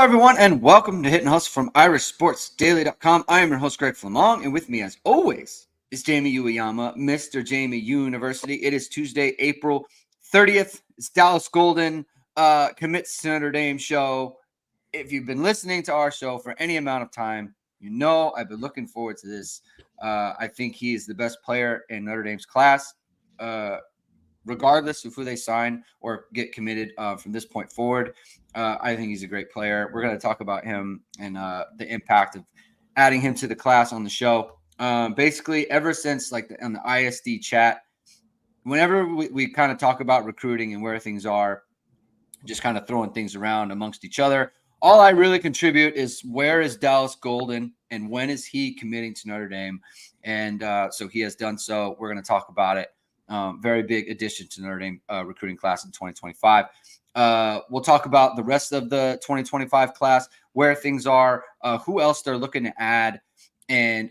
everyone, and welcome to Hit and Hustle from irishsportsdaily.com. I am your host, Greg Flamong, and with me, as always, is Jamie Ueyama, Mr. Jamie University. It is Tuesday, April 30th. It's Dallas Golden commits to Notre Dame show. If you've been listening to our show for any amount of time, you know I've been looking forward to this. I think he is the best player in Notre Dame's class. Regardless of who they sign or get committed from this point forward. I think he's a great player. We're going to talk about him and the impact of adding him to the class on the show. Basically, ever since on the ISD chat, whenever we kind of talk about recruiting and where things are, just kind of throwing things around amongst each other, all I really contribute is where is Dallas Golden and when is he committing to Notre Dame? And so he has done so. We're going to talk about it. Very big addition to Notre Dame recruiting class in 2025. We'll talk about the rest of the 2025 class, where things are, who else they're looking to add, and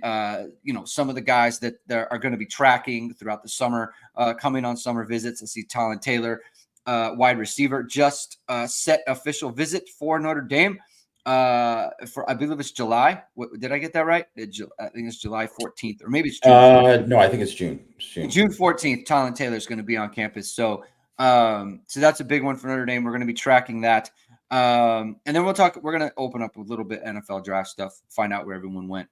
some of the guys that are going to be tracking throughout the summer, coming on summer visits. I see Talon Taylor, wide receiver, just set official visit for Notre Dame. For I believe it's July. Did I get that right? I think it's July 14th, or maybe it's June. No, I think it's June. June 14th. Talon Taylor is going to be on campus, so that's a big one for Notre Dame. We're going to be tracking that, and then we're going to open up a little bit NFL draft stuff, find out where everyone went,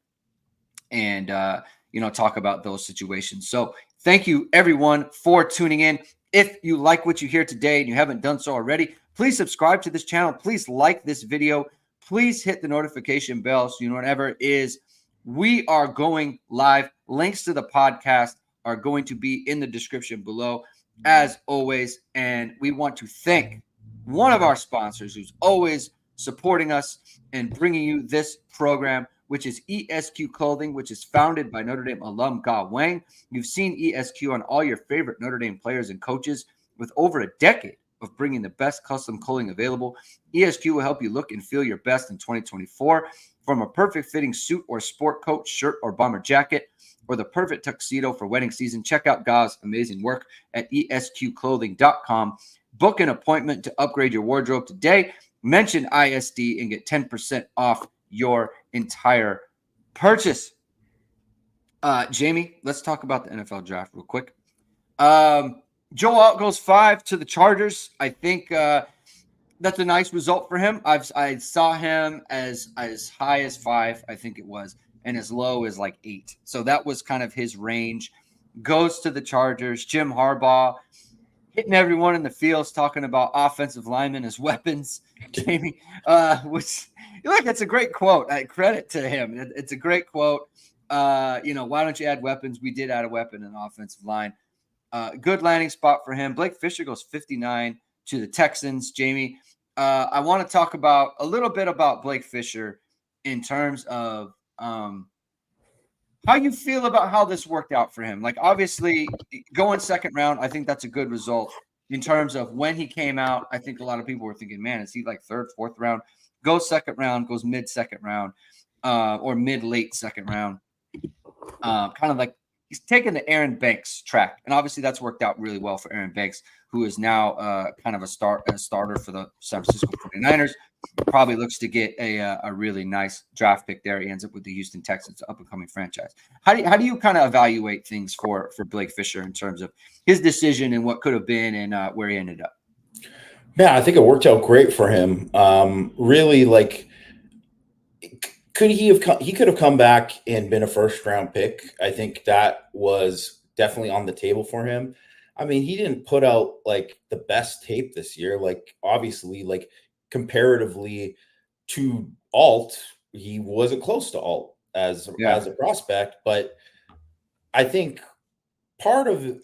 and talk about those situations. So thank you everyone for tuning in. If you like what you hear today and you haven't done so already, please subscribe to this channel. Please like this video. Please hit the notification bell so you know whenever it is we are going live. Links to the podcast are going to be in the description below, as always. And we want to thank one of our sponsors who's always supporting us and bringing you this program, which is ESQ Clothing, which is founded by Notre Dame alum Ga Wang. You've seen ESQ on all your favorite Notre Dame players and coaches with over a decade of bringing the best custom clothing available. ESQ will help you look and feel your best in 2024. From a perfect fitting suit or sport coat, shirt or bomber jacket, or the perfect tuxedo for wedding season, check out Ga's amazing work at esqclothing.com. Book an appointment to upgrade your wardrobe today. Mention ISD and get 10% off your entire purchase. Jamie, let's talk about the NFL draft real quick. Joe Alt goes 5 to the Chargers. I think that's a nice result for him. I saw him as high as 5, I think it was, and as low as 8. So that was kind of his range. Goes to the Chargers. Jim Harbaugh hitting everyone in the fields, talking about offensive linemen as weapons. Jamie, which that's a great quote. Credit to him. It's a great quote. Why don't you add weapons? We did add a weapon in the offensive line. Good landing spot for him. Blake Fisher goes 59 to the Texans. Jamie, I want to talk about a little bit about Blake Fisher in terms of how you feel about how this worked out for him. Obviously, going second round, I think that's a good result in terms of when he came out. I think a lot of people were thinking, man, is he third, fourth round? Goes second round, goes mid-second round, or mid-late second round. Kind of he's taken the Aaron Banks track, and obviously that's worked out really well for Aaron Banks, who is now kind of a starter for the San Francisco 49ers. Probably looks to get a really nice draft pick there. He ends up with the Houston Texans, up-and-coming franchise. How do you kind of evaluate things for Blake Fisher in terms of his decision and what could have been and where he ended up? Yeah, I think it worked out great for him. Really, he could have come back and been a first-round pick. I think that was definitely on the table for him. I mean, he didn't put out the best tape this year. Obviously, comparatively to Alt, he wasn't close to Alt as a prospect. But I think part of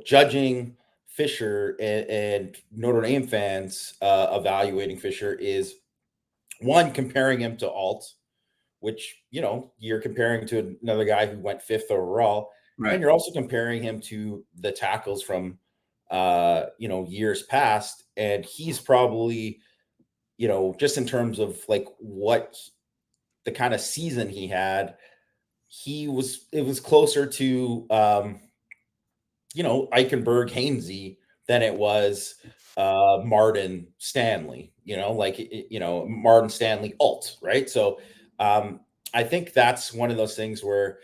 judging Fisher and Notre Dame fans evaluating Fisher is, one, comparing him to Alt, which, you're comparing to another guy who went 5th overall. Right. And you're also comparing him to the tackles from, years past. And he's probably, just in terms of what the kind of season he had, it was closer to, Eichenberg, Hainsey than it was Martin, Stanley, Martin Stanley alt, right? So I think that's one of those things where,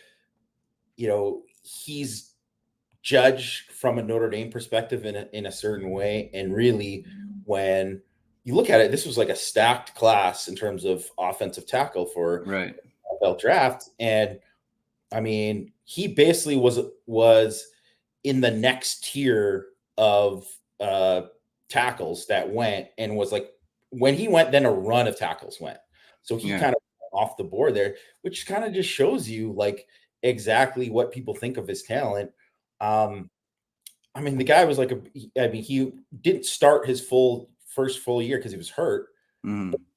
he's judged from a Notre Dame perspective in a certain way. And really, when you look at it, this was like a stacked class in terms of offensive tackle for Right. the NFL draft. And I mean, he basically was in the next tier of tackles that went, and was like, when he went, then a run of tackles went. So he kind of off the board there, which kind of just shows you like exactly what people think of his talent. I mean, the guy was like he didn't start his first full year because he was hurt.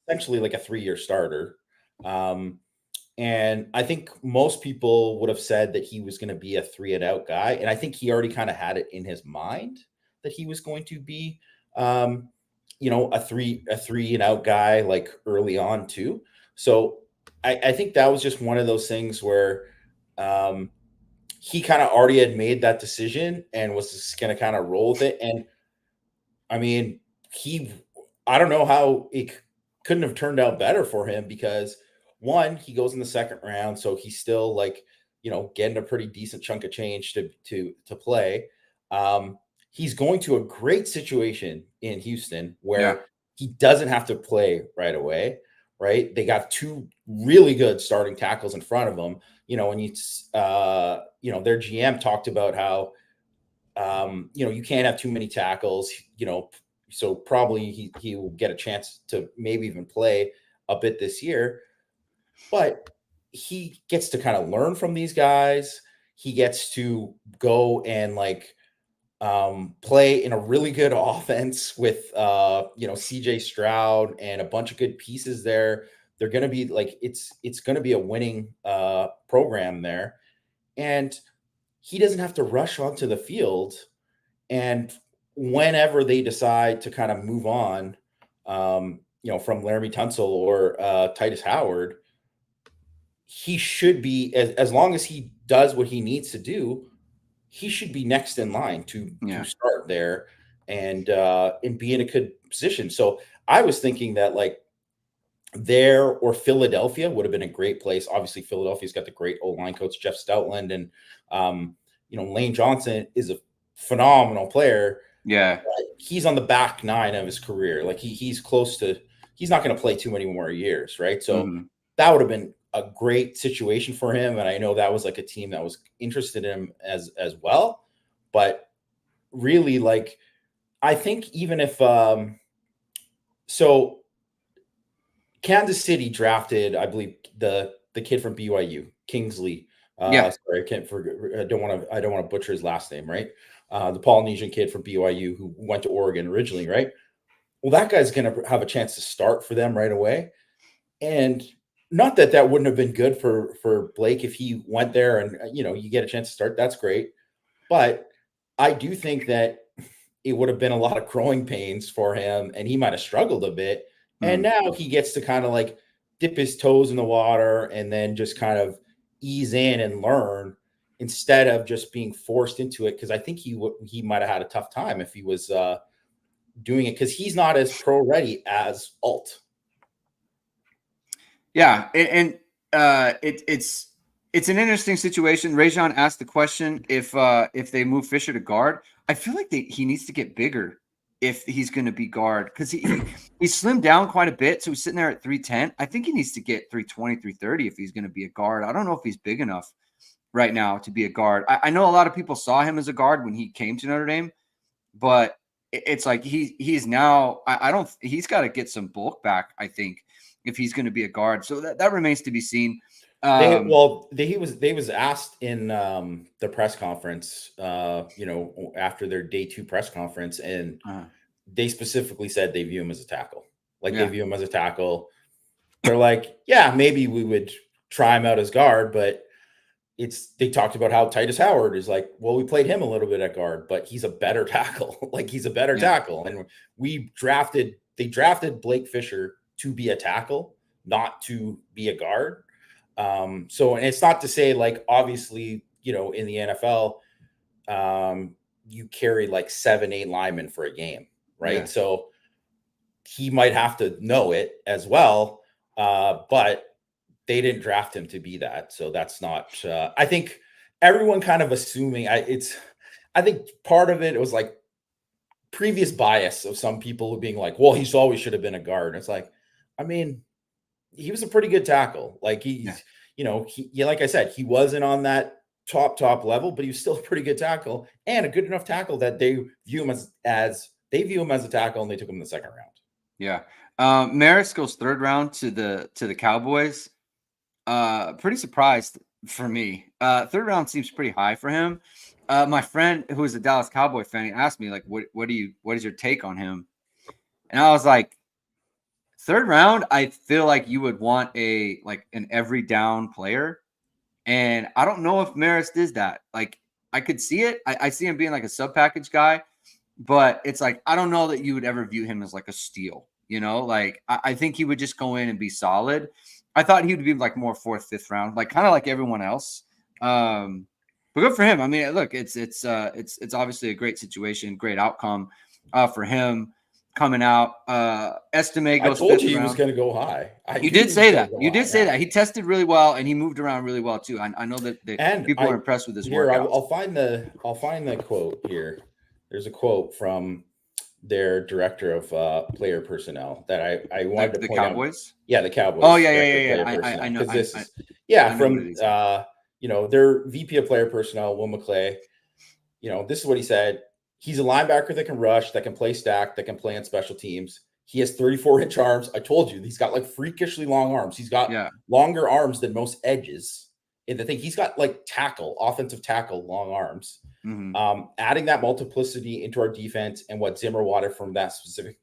Essentially like a 3-year starter. And I think most people would have said that he was going to be a 3-and-out guy. And I think he already kind of had it in his mind that he was going to be, a 3-and-out guy, like early on too. So I think that was just one of those things where he kind of already had made that decision and was just going to kind of roll with it. And I mean, I don't know how it couldn't have turned out better for him, because one, he goes in the second round, so he's still like, getting a pretty decent chunk of change to play. He's going to a great situation in Houston where he doesn't have to play right away, right? They got 2 really good starting tackles in front of him. And their GM talked about how, you can't have too many tackles, so probably he will get a chance to maybe even play a bit this year. But he gets to kind of learn from these guys. He gets to go and play in a really good offense with CJ Stroud and a bunch of good pieces there. They're going to be like, it's going to be a winning program there. And he doesn't have to rush onto the field. And whenever they decide to kind of move on, from Laramie Tunsil or Titus Howard, he should be, as long as he does what he needs to do, he should be next in line to start there and be in a good position. So I was thinking that there or Philadelphia would have been a great place. Obviously, Philadelphia's got the great O-line coach, Jeff Stoutland, and Lane Johnson is a phenomenal player. Yeah. He's on the back 9 of his career. Like he's close to, he's not going to play too many more years. Right. So that would have been a great situation for him. And I know that was like a team that was interested in him as well. But really, I think even if, so Kansas City drafted, I believe, the kid from BYU, Kingsley. Sorry, I don't want to butcher his last name, right? The Polynesian kid from BYU who went to Oregon originally, right? Well, that guy's going to have a chance to start for them right away. And not that wouldn't have been good for Blake if he went there and, you get a chance to start. That's great. But I do think that it would have been a lot of growing pains for him, and he might have struggled a bit. And now he gets to kind of dip his toes in the water and then just kind of ease in and learn instead of just being forced into it. Because I think he might have had a tough time if he was doing it, because he's not as pro ready as alt. Yeah, and it's an interesting situation. Rajon asked the question if they move Fisher to guard. I feel like he needs to get bigger if he's going to be guard, because he slimmed down quite a bit, so he's sitting there at 310. I think he needs to get 320, 330 if he's going to be a guard. I don't know if he's big enough right now to be a guard. I know a lot of people saw him as a guard when he came to Notre Dame, but it's like he's now. He's got to get some bulk back, I think, if he's going to be a guard. So that remains to be seen. They was asked in the press conference, after their day 2 press conference, and they specifically said they view him as a tackle. They view him as a tackle. They're like, yeah, maybe we would try him out as guard, but they talked about how Titus Howard is like, well, we played him a little bit at guard, but he's a better tackle. He's a better tackle. And they drafted Blake Fisher to be a tackle, not to be a guard. And it's not to say obviously, in the NFL, you carry 7-8 linemen for a game, right? Yeah. So he might have to know it as well. But they didn't draft him to be that. So that's not, I think everyone kind of assuming I think part of it was like previous bias of some people being like, well, he's always should have been a guard. It's like, I mean, he was a pretty good tackle. Like he's, like I said, he wasn't on that top level, but he was still a pretty good tackle and a good enough tackle that they view him as a tackle, and they took him in the second round. Yeah. Marist goes third round to the Cowboys. Pretty surprised for me. Third round seems pretty high for him. My friend who is a Dallas Cowboy fan, he asked me like, what is your take on him? And I was like, third round, I feel like you would want an every down player. And I don't know if Marist is that. Like, I could see it. I see him being like a sub package guy, but it's like, I don't know that you would ever view him as like a steal, like I think he would just go in and be solid. I thought he would be like more fourth, fifth round, like kind of like everyone else. But good for him. I mean, look, it's obviously a great situation, great outcome for him coming out. Estimè goes. I told you he was going to go high. You did say that. You did say that. He tested really well and he moved around really well too. I know that people are impressed with his work. I'll find the quote here. There's a quote from their director of player personnel that I wanted to point out. The Cowboys? Yeah, the Cowboys. Oh, yeah. I know. This is from their VP of player personnel, Will McClay. This is what he said. He's a linebacker that can rush, that can play stack, that can play on special teams. He has 34-inch arms. I told you, he's got like freakishly long arms. He's got longer arms than most edges. And the thing, he's got like offensive tackle, long arms. Mm-hmm. Adding that multiplicity into our defense and what Zimmer wanted from that specific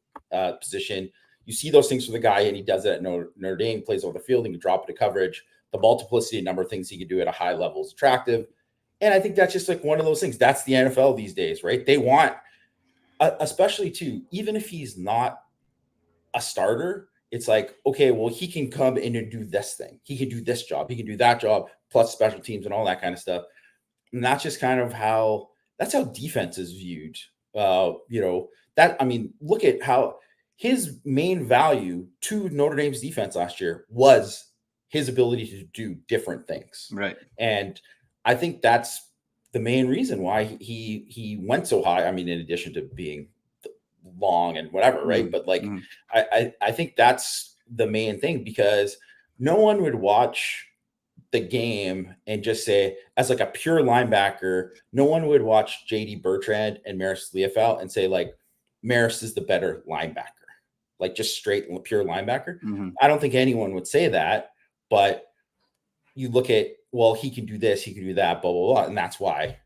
position. You see those things for the guy, and he does it at Notre Dame, plays over the field, he can drop it to coverage. The multiplicity, number of things he can do at a high level is attractive. And I think that's just like one of those things. That's the NFL these days, right? They want, especially too, even if he's not a starter, it's like, okay, well, he can come in and do this thing. He can do this job. He can do that job, plus special teams and all that kind of stuff. And that's just kind of that's how defense is viewed. Look at how his main value to Notre Dame's defense last year was his ability to do different things. Right. And I think that's the main reason why he went so high. I mean, in addition to being long and whatever, right? But like, I think that's the main thing, because no one would watch the game and just say, as like a pure linebacker, no one would watch JD Bertrand and Marist Liufau and say like, Marist is the better linebacker, like just straight pure linebacker. Mm-hmm. I don't think anyone would say that, but you look at, well, he can do this, he can do that, blah, blah, blah. And that's why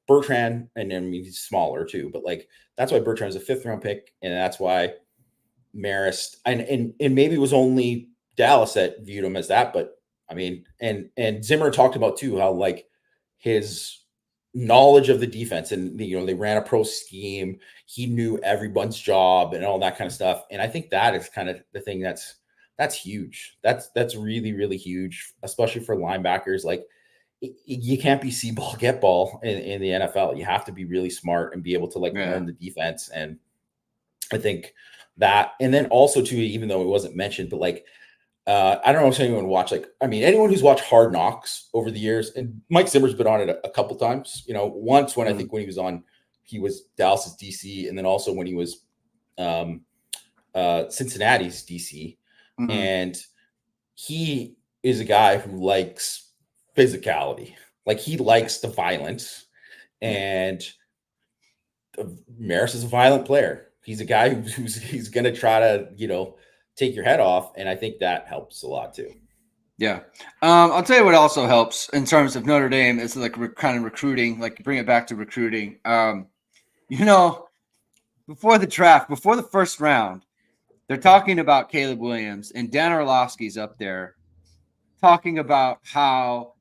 Bertrand, and I mean, he's smaller too, but like, that's why Bertrand is a 5th round pick. And that's why Marist, and maybe it was only Dallas that viewed him as that, but I mean, and Zimmer talked about too, how like his knowledge of the defense, and they ran a pro scheme. He knew everyone's job and all that kind of stuff. And I think that is kind of the thing that's huge. That's really, really huge, especially for linebackers. Like, you can't be see ball, get ball in the NFL. You have to be really smart and be able to learn the defense. And I think that, and then also too, even though it wasn't mentioned, but like, I don't know if anyone watched, anyone who's watched Hard Knocks over the years, and Mike Zimmer's been on it a couple times, once when I think when he was Dallas's DC, and then also when he was Cincinnati's DC. Mm-hmm. And he is a guy who likes physicality. Like, he likes the violence, and Marist is a violent player. He's a guy he's going to try to, take your head off. And I think that helps a lot too. Yeah. I'll tell you what also helps in terms of Notre Dame is like kind of recruiting, like bring it back to recruiting. Before the draft, before the first round, they're talking about Caleb Williams, and Dan Orlovsky's up there talking about how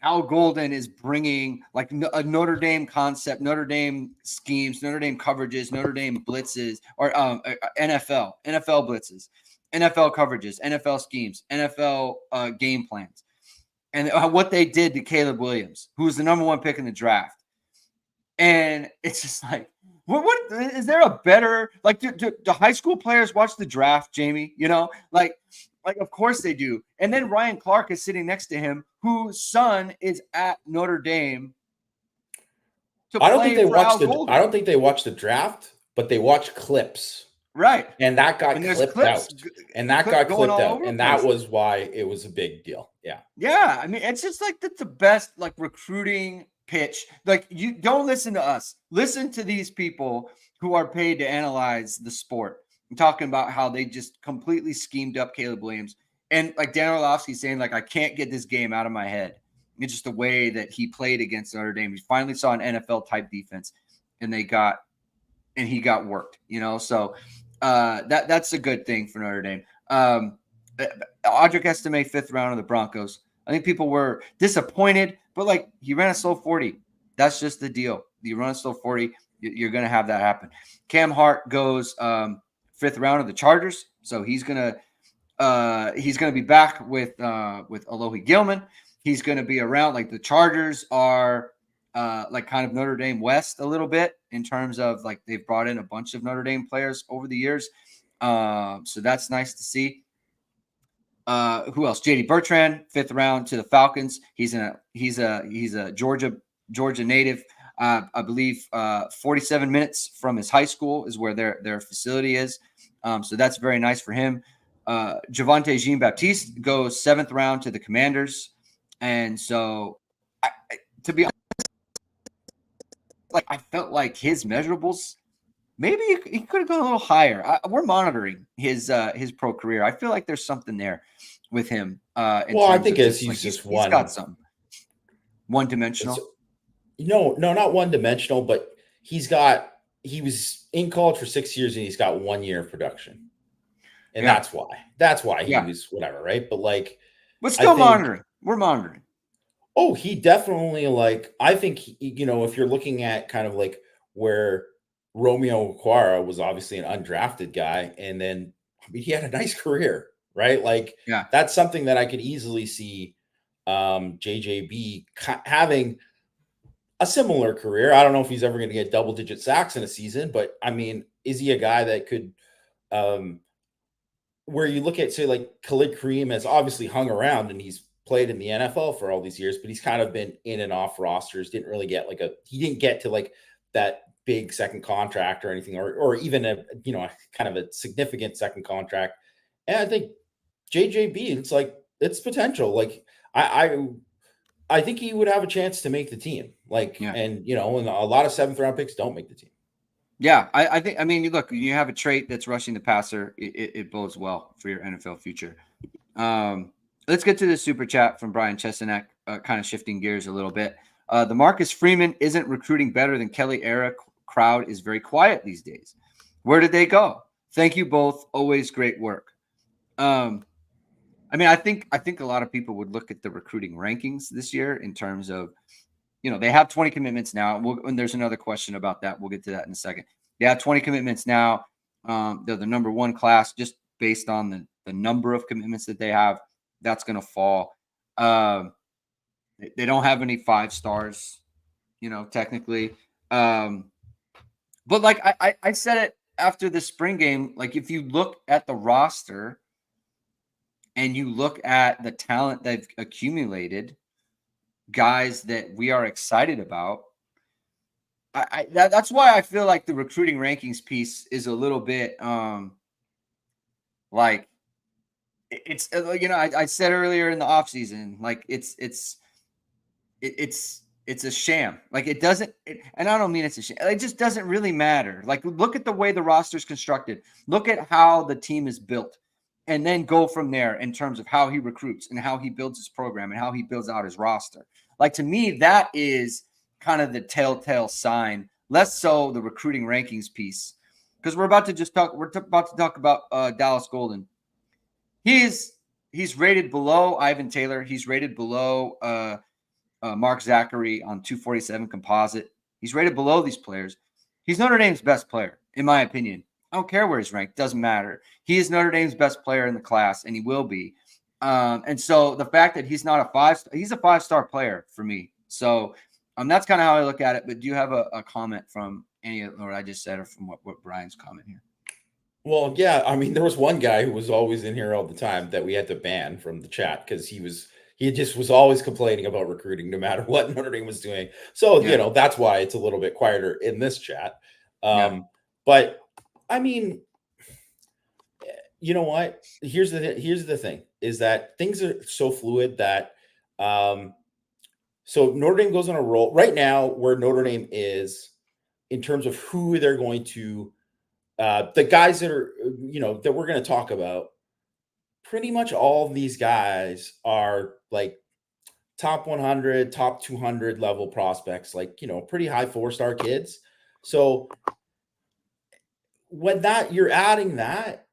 Al Golden is bringing like a Notre Dame concept, Notre Dame schemes, Notre Dame coverages, Notre Dame blitzes, or NFL blitzes, NFL coverages, NFL schemes, NFL game plans, and what they did to Caleb Williams, who was the number 1 pick in the draft. And it's just like, What is there a better, like, do high school players watch the draft, Jamie? You know, like of course they do. And then Ryan Clark is sitting next to him, whose son is at Notre Dame to I don't think play they for watched Al the Golden. I don't think they watched the draft, but they watched clips. Right. And that got And there's clipped clips out. And that got going clipped all out. over the And that place. was why it was a big deal. Yeah. Yeah. I mean, it's just like that's the best like recruiting pitch. Like, you don't listen to us. Listen to these people who are paid to analyze the sport. I'm talking about how they just completely schemed up Caleb Williams. And like Dan Orlovsky saying, like, I can't get this game out of my head. It's just the way that he played against Notre Dame. He finally saw an NFL type defense, and he got worked, you know. So that's a good thing for Notre Dame. Audric Estimè, 5th round of the Broncos. I think people were disappointed, but like, he ran a slow 40. That's just the deal. You run a slow 40, you're going to have that happen. Cam Hart goes 5th round of the Chargers, so he's gonna be back with Alohi Gilman. He's going to be around. Like, the Chargers are like kind of Notre Dame West a little bit in terms of like they've brought in a bunch of Notre Dame players over the years. So that's nice to see. Who else? JD Bertrand, 5th round to the Falcons. He's a Georgia native. I believe 47 minutes from his high school is where their facility is. So that's very nice for him. Javontae Jean-Baptiste goes 7th round to the Commanders. And so to be honest, like, I felt like his measurables, maybe he could have gone a little higher. We're monitoring his pro career. I feel like there's something there with him. Well, I think he's just he's got some one-dimensional. No, not one-dimensional, but he was in college for 6 years and he's got 1 year of production. And that's why he was whatever, right? But like, but still monitoring. We're monitoring. Oh, he definitely, like, I think, you know, if you're looking at kind of like where Romeo Okwara was obviously an undrafted guy, and then, I mean, he had a nice career, right? Like, that's something that I could easily see JJB having a similar career. I don't know if he's ever going to get double-digit sacks in a season, but I mean, is he a guy that could where you look at, say, like Khalid Kareem has obviously hung around and he's played in the NFL for all these years, but he's kind of been in and off rosters. Didn't really get he didn't get to like that big second contract or anything, or even a kind of a significant second contract. And I think JJB, it's potential. Like, I think he would have a chance to make the team. Like, and and a lot of 7th round picks don't make the team. Yeah, I think. I mean, look, you have a trait that's rushing the passer. It bodes well for your NFL future. Let's get to the super chat from Brian Chesenak, kind of shifting gears a little bit. The Marcus Freeman isn't recruiting better than Kelly Era crowd is very quiet these days. Where did they go? Thank you both. Always great work. I mean, I think a lot of people would look at the recruiting rankings this year in terms of, they have 20 commitments now. And there's another question about that. We'll get to that in a second. They have 20 commitments now. They're the number 1 class just based on the number of commitments that they have. That's going to fall. They don't have any 5 stars, technically. But like I said it after the spring game, like, if you look at the roster and you look at the talent they've accumulated, guys that we are excited about, that's why I feel like the recruiting rankings piece is a little bit like, it's I said earlier in the offseason, like, it's a sham. Like, it doesn't, and I don't mean it's a sham. It just doesn't really matter. Like, look at the way the roster's constructed. Look at how the team is built, and then go from there in terms of how he recruits and how he builds his program and how he builds out his roster. Like, to me, that is kind of the telltale sign, less so the recruiting rankings piece, because we're about to talk about Dallas Golden. He's rated below Ivan Taylor. He's rated below Mark Zackery on 247 composite. He's rated below these players. He's Notre Dame's best player, in my opinion. I don't care where he's ranked. Doesn't matter. He is Notre Dame's best player in the class, and he will be. And so the fact that he's not a 5-star, he's a 5-star player for me. So that's kind of how I look at it. But do you have a comment from any of what I just said or from what Brian's comment here? Well, yeah, I mean, there was one guy who was always in here all the time that we had to ban from the chat because he just was always complaining about recruiting no matter what Notre Dame was doing. So, that's why it's a little bit quieter in this chat. But I mean, you know what? Here's the thing is that things are so fluid that so Notre Dame goes on a roll right now where Notre Dame is in terms of who they're going to the guys that are, that we're going to talk about. Pretty much all of these guys are like top 100, top 200 level prospects, like, pretty high 4-star kids. So when you're adding that,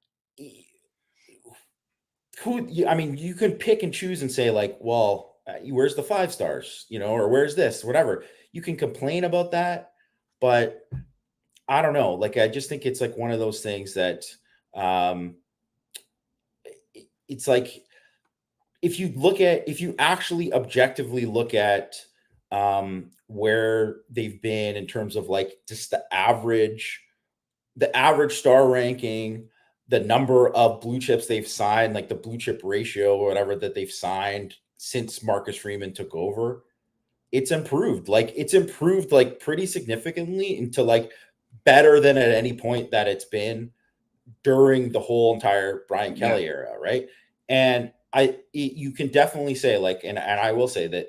you can pick and choose and say like, well, where's the 5 stars, or where's this, whatever. You can complain about that, but I don't know. Like, I just think it's like one of those things that it's like, if you actually objectively look at where they've been in terms of like just the average star ranking, the number of blue chips they've signed, like the blue chip ratio or whatever that they've signed since Marcus Freeman took over, it's improved. Like, it's improved like pretty significantly into like better than at any point that it's been during the whole entire Brian Kelly era, right? And you can definitely say like, and I will say that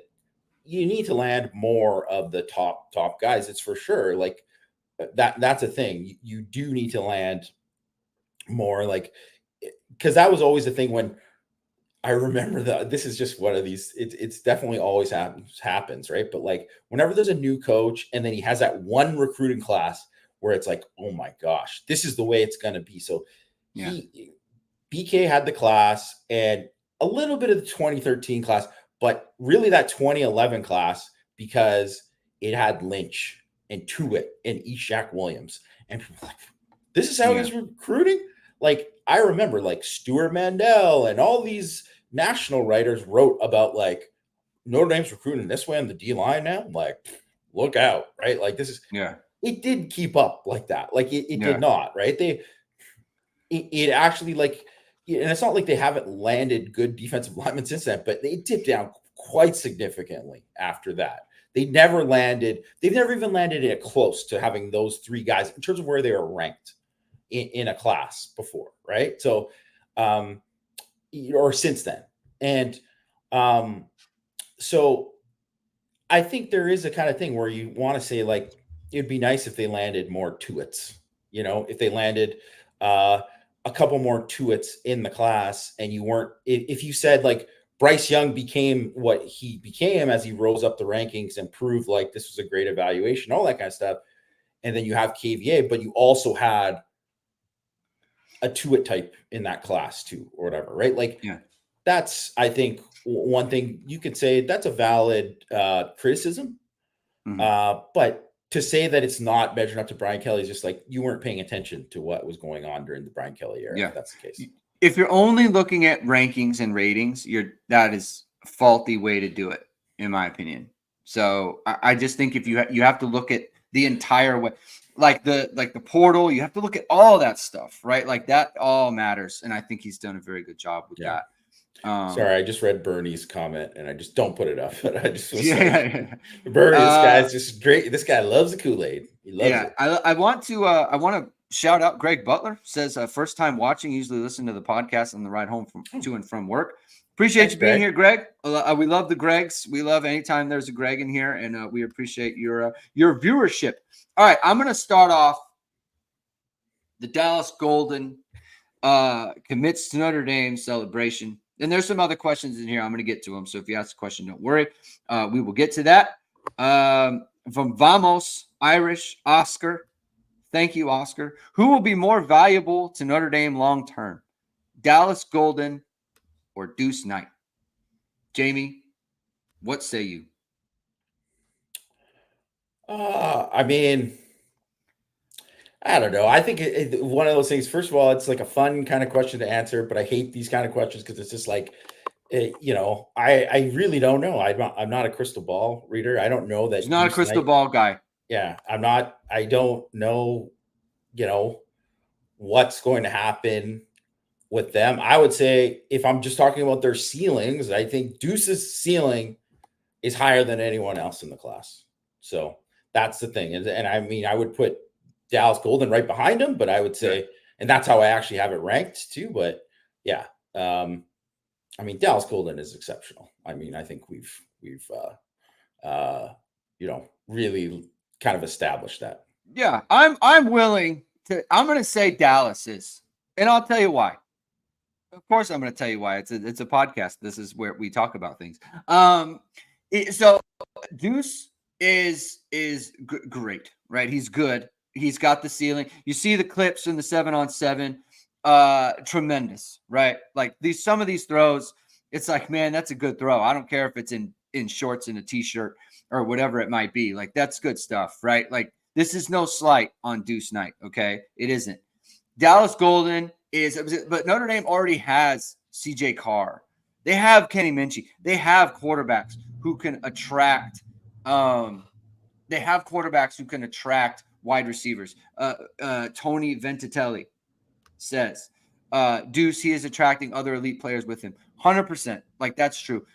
you need to land more of the top guys. It's for sure. Like that's a thing. You do need to land more, like, because that was always the thing when I remember that this is just one of these, it's definitely always happens, right? But like whenever there's a new coach and then he has that one recruiting class where it's like, oh my gosh, this is the way it's going to be. So BK had the class and a little bit of the 2013 class, but really that 2011 class, because it had Lynch and Tuitt and Ishak Williams. And people were like, this is how he's recruiting? Like, I remember like Stuart Mandel and all these national writers wrote about like Notre Dame's recruiting this way on the D line now. Like, look out, right? Like, this is it did keep up like that. Like it did not, right? It actually, like, and it's not like they haven't landed good defensive linemen since then, but they dipped down quite significantly after that. They've never even landed it close to having those 3 guys in terms of where they were ranked in a class before, right? So, or since then. And so I think there is a kind of thing where you want to say, like, it'd be nice if they landed more Tuitts, if they landed a couple more Tuitts in the class, and you weren't, if you said like Bryce Young became what he became as he rose up the rankings and proved like this was a great evaluation, all that kind of stuff. And then you have KVA, but you also had a Tuitt type in that class too, or whatever, right? Like, that's, I think, one thing you could say that's a valid criticism. But to say that it's not measuring up to Brian Kelly is just like, you weren't paying attention to what was going on during the Brian Kelly era. If that's the case. If you're only looking at rankings and ratings, that is a faulty way to do it, in my opinion. So I just think if you have to look at the entire way, like the portal, you have to look at all that stuff, right? Like that all matters, and I think he's done a very good job with that. Sorry, I just read Bernie's comment and I just don't put it up, but I just was like, Bernie, this guy's just great. This guy loves the Kool-Aid. He loves it. I want to shout out Greg Butler. Says first time watching, usually listen to the podcast on the ride home to and from work. Appreciate you being here, Greg. We love the Gregs. We love anytime there's a Greg in here, and we appreciate your viewership. All right, I'm going to start off. The Dallas Golden commits to Notre Dame celebration. And there's some other questions in here. I'm going to get to them. So if you ask a question, don't worry. We will get to that. From Vamos, Irish, Oscar. Thank you, Oscar. Who will be more valuable to Notre Dame long-term? Dallas Golden or Deuce Knight? Jamie, what say you? I mean, I don't know. I think one of those things, first of all, it's like a fun kind of question to answer, but I hate these kind of questions because it's just like, I really don't know. I'm not a crystal ball reader. I don't know that. He's not a crystal ball guy. yeah, I don't know, what's going to happen with them. I would say if I'm just talking about their ceilings, I think Deuce's ceiling is higher than anyone else in the class. So that's the thing. And I mean, I would put Dallas Golden right behind him, but I would say, and that's how I actually have it ranked too. But yeah, I mean, Dallas Golden is exceptional. I mean, I think we've really kind of established that. Yeah, I'm willing to. I'm going to say Dallas is, and I'll tell you why. Of course, I'm going to tell you why. It's a podcast. This is where we talk about things. So Deuce is great, right? He's good. He's got the ceiling. You see the clips in the 7-on-7, tremendous, right? Like some of these throws, it's like, man, that's a good throw. I don't care if it's in shorts and a t-shirt or whatever it might be. Like that's good stuff, right? Like this is no slight on Deuce Knight, okay? It isn't. Dallas Golden is, but Notre Dame already has CJ Carr. They have Kenny Minchie. They have quarterbacks who can attract. They have quarterbacks who can attract wide receivers. Tony Ventitelli says Deuce, he is attracting other elite players with him. 100%. Like that's true.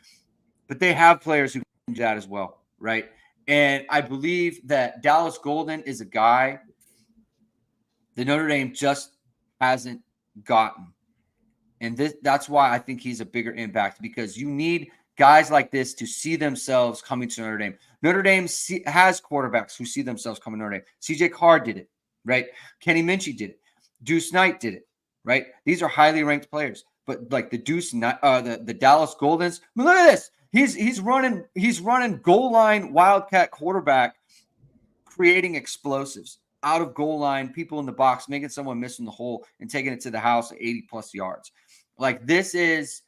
But they have players who can do that as well, right? And I believe that Dallas Golden is a guy that Notre Dame just hasn't gotten. And that's why I think he's a bigger impact, because you need guys like this to see themselves coming to Notre Dame. Notre Dame has quarterbacks who see themselves coming to Notre Dame. CJ Carr did it, right? Kenny Minchie did it. Deuce Knight did it, right? These are highly ranked players. But like the Deuce Knight, the Dallas Goldens, I mean, look at this. He's running goal line wildcat quarterback, creating explosives out of goal line, people in the box, making someone miss in the hole and taking it to the house at 80 plus yards. Like this is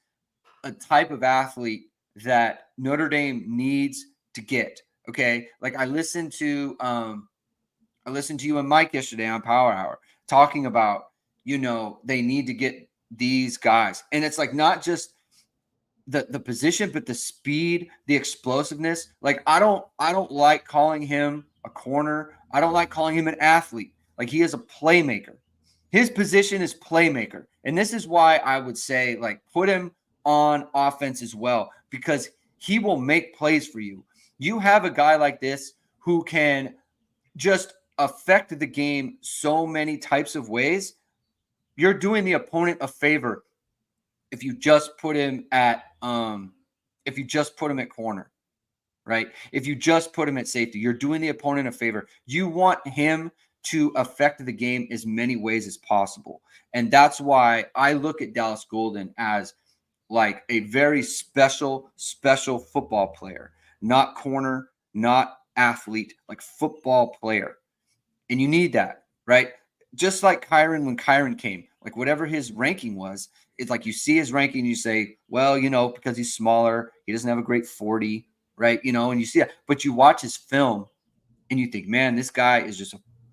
a type of athlete that Notre Dame needs to get. Okay. Like I listened to you and Mike yesterday on Power Hour talking about, they need to get these guys. And it's like, not just the position, but the speed, the explosiveness. Like I don't like calling him a corner. I don't like calling him an athlete. Like he is a playmaker. His position is playmaker. And this is why I would say, like, put him on offense as well, because he will make plays for you. You have a guy like this who can just affect the game so many types of ways. You're doing the opponent a favor if you just put him at corner, right? If you just put him at safety, you're doing the opponent a favor. You want him to affect the game as many ways as possible. And that's why I look at Dallas Golden as like a very special football player, not corner, not athlete, like football player. And you need that, right? Just like Kyron, when Kyron came, like whatever his ranking was, it's like you see his ranking, you say, well, because he's smaller, he doesn't have a great 40, right? And you see that, but you watch his film and you think, man, this guy is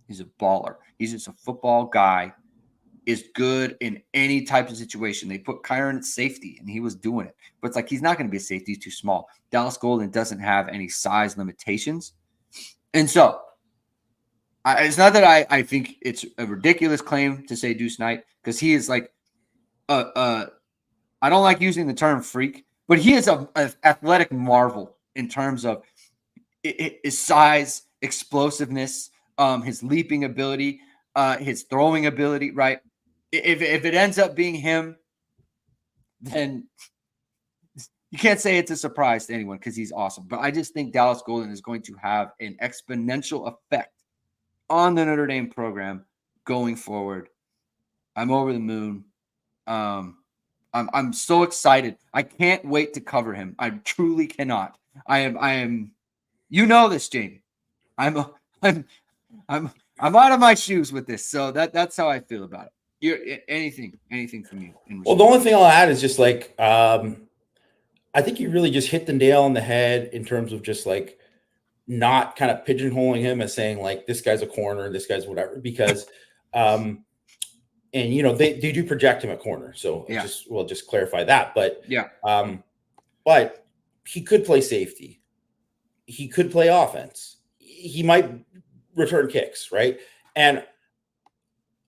he's a baller. He's just a football guy, is good in any type of situation. They put Kyron at safety and he was doing it, but it's like, he's not going to be a safety. He's too small. Dallas Golden doesn't have any size limitations. And so it's not that I think it's a ridiculous claim to say Deuce Knight, because he is like, I don't like using the term freak, but he is an athletic marvel in terms of his size, explosiveness, his leaping ability, his throwing ability, right? If it ends up being him, then you can't say it's a surprise to anyone, because he's awesome. But I just think Dallas Golden is going to have an exponential effect on the Notre Dame program going forward. I'm over the moon. I'm so excited. I can't wait to cover him. I truly cannot. I am. This, Jamie. I'm out of my shoes with this. So that's how I feel about it. Anything from you? Well, the only thing I'll add is just like, I think you really just hit the nail on the head in terms of just like not kind of pigeonholing him as saying like, this guy's a corner, this guy's whatever, because, and they do project him at corner. So yeah. we'll just clarify that, but yeah. But he could play safety. He could play offense. He might return kicks, right? And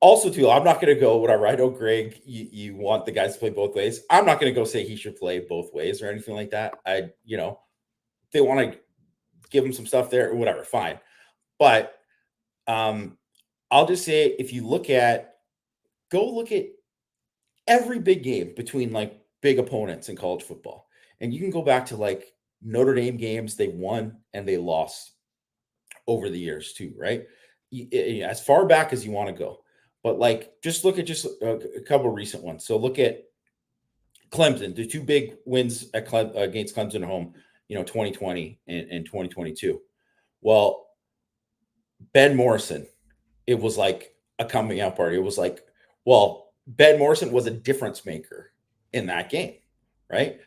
also, too, I'm not going to go whatever. I know, Greg, you want the guys to play both ways. I'm not going to go say he should play both ways or anything like that. If they want to give him some stuff there or whatever, fine. But I'll just say, if you look at every big game between like big opponents in college football, and you can go back to like Notre Dame games they won and they lost over the years too, right? As far back as you want to go. But like, just look at just a couple of recent ones. So look at Clemson, the two big wins against Clemson at home, 2020 and 2022. Well, Ben Morrison, it was like a coming out party. It was like, well, Ben Morrison was a difference maker in that game, right?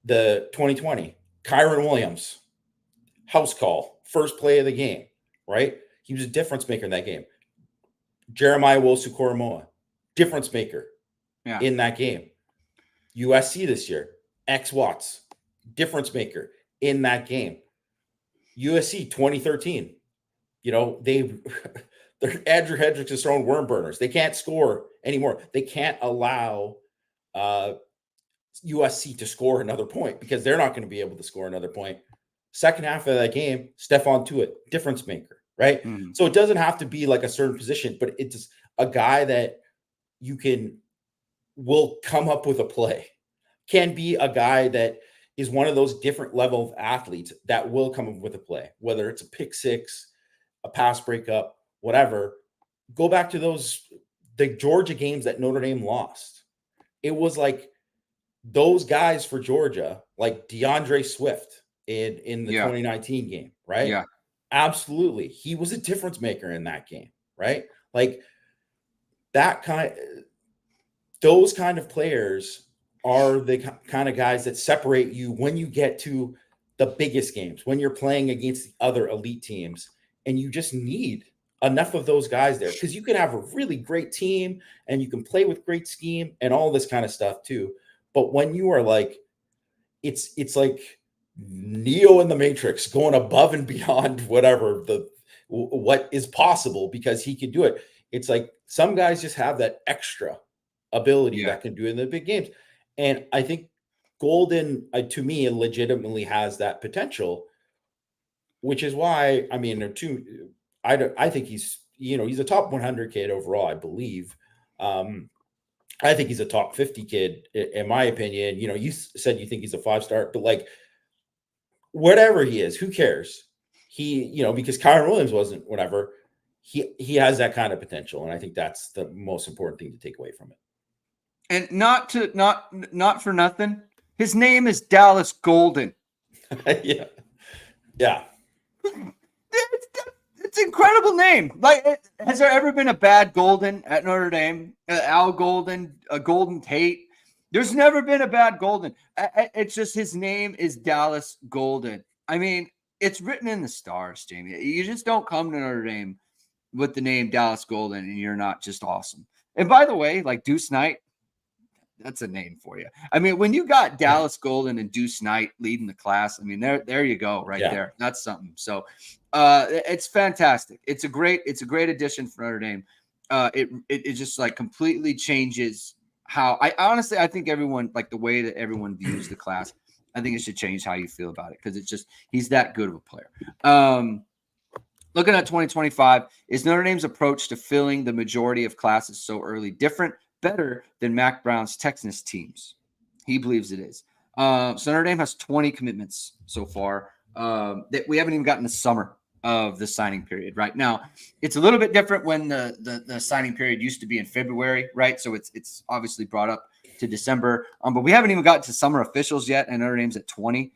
The 2020, Kyron Williams, house call, first play of the game, right? He was a difference maker in that game. Jeremiah Wosu-Koromoa, difference maker in that game. USC this year, X Watts, difference maker in that game. USC 2013, Andrew Hendricks is throwing worm burners. They can't score anymore. They can't allow USC to score another point because they're not going to be able to score another point. Second half of that game, Stephon Tuitt, difference maker, right? So it doesn't have to be like a certain position, but it's a guy that will come up with a play. Can be a guy that is one of those different level of athletes that will come up with a play, whether it's a pick six, a pass breakup, whatever. Go back to the Georgia games that Notre Dame lost. It was like those guys for Georgia, like DeAndre Swift in the 2019 game, right? Yeah. Absolutely. He was a difference maker in that game, right? Like those kind of players are the kind of guys that separate you when you get to the biggest games, when you're playing against the other elite teams, and you just need enough of those guys there because you can have a really great team and you can play with great scheme and all this kind of stuff too. But when you are like, it's like Neo in the Matrix going above and beyond what is possible because he can do it. It's like some guys just have that extra ability that can do it in the big games. And I think Golden, to me, legitimately has that potential, which is why, I think he's a top 100 kid overall, I believe. I think he's a top 50 kid, in my opinion. You said you think he's a 5-star, but like, whatever he is, who cares? Because Kyron Williams wasn't whatever. He has that kind of potential, and I think that's the most important thing to take away from it. And not for nothing, his name is Dallas Golden. Yeah. It's an incredible name. Like, has there ever been a bad Golden at Notre Dame? Al Golden, a Golden Tate. There's never been a bad Golden. It's just his name is Dallas Golden. I mean, it's written in the stars, Jamie. You just don't come to Notre Dame with the name Dallas Golden and you're not just awesome. And by the way, like Deuce Knight, that's a name for you. I mean, when you got Dallas Golden and Deuce Knight leading the class, I mean, there you go, right there. That's something. So it's fantastic. It's a great addition for Notre Dame. It just like completely changes how I think everyone, like the way that everyone views the class, I think it should change how you feel about it because he's that good of a player. Looking at 2025, is Notre Dame's approach to filling the majority of classes so early different, better than Mac Brown's Texas teams? He believes it is. So Notre Dame has 20 commitments so far. That we haven't even gotten the summer of the signing period. Right now, it's a little bit different when the signing period used to be in February, right? So it's obviously brought up to December. But we haven't even gotten to summer officials yet, and Notre Dame's at 20.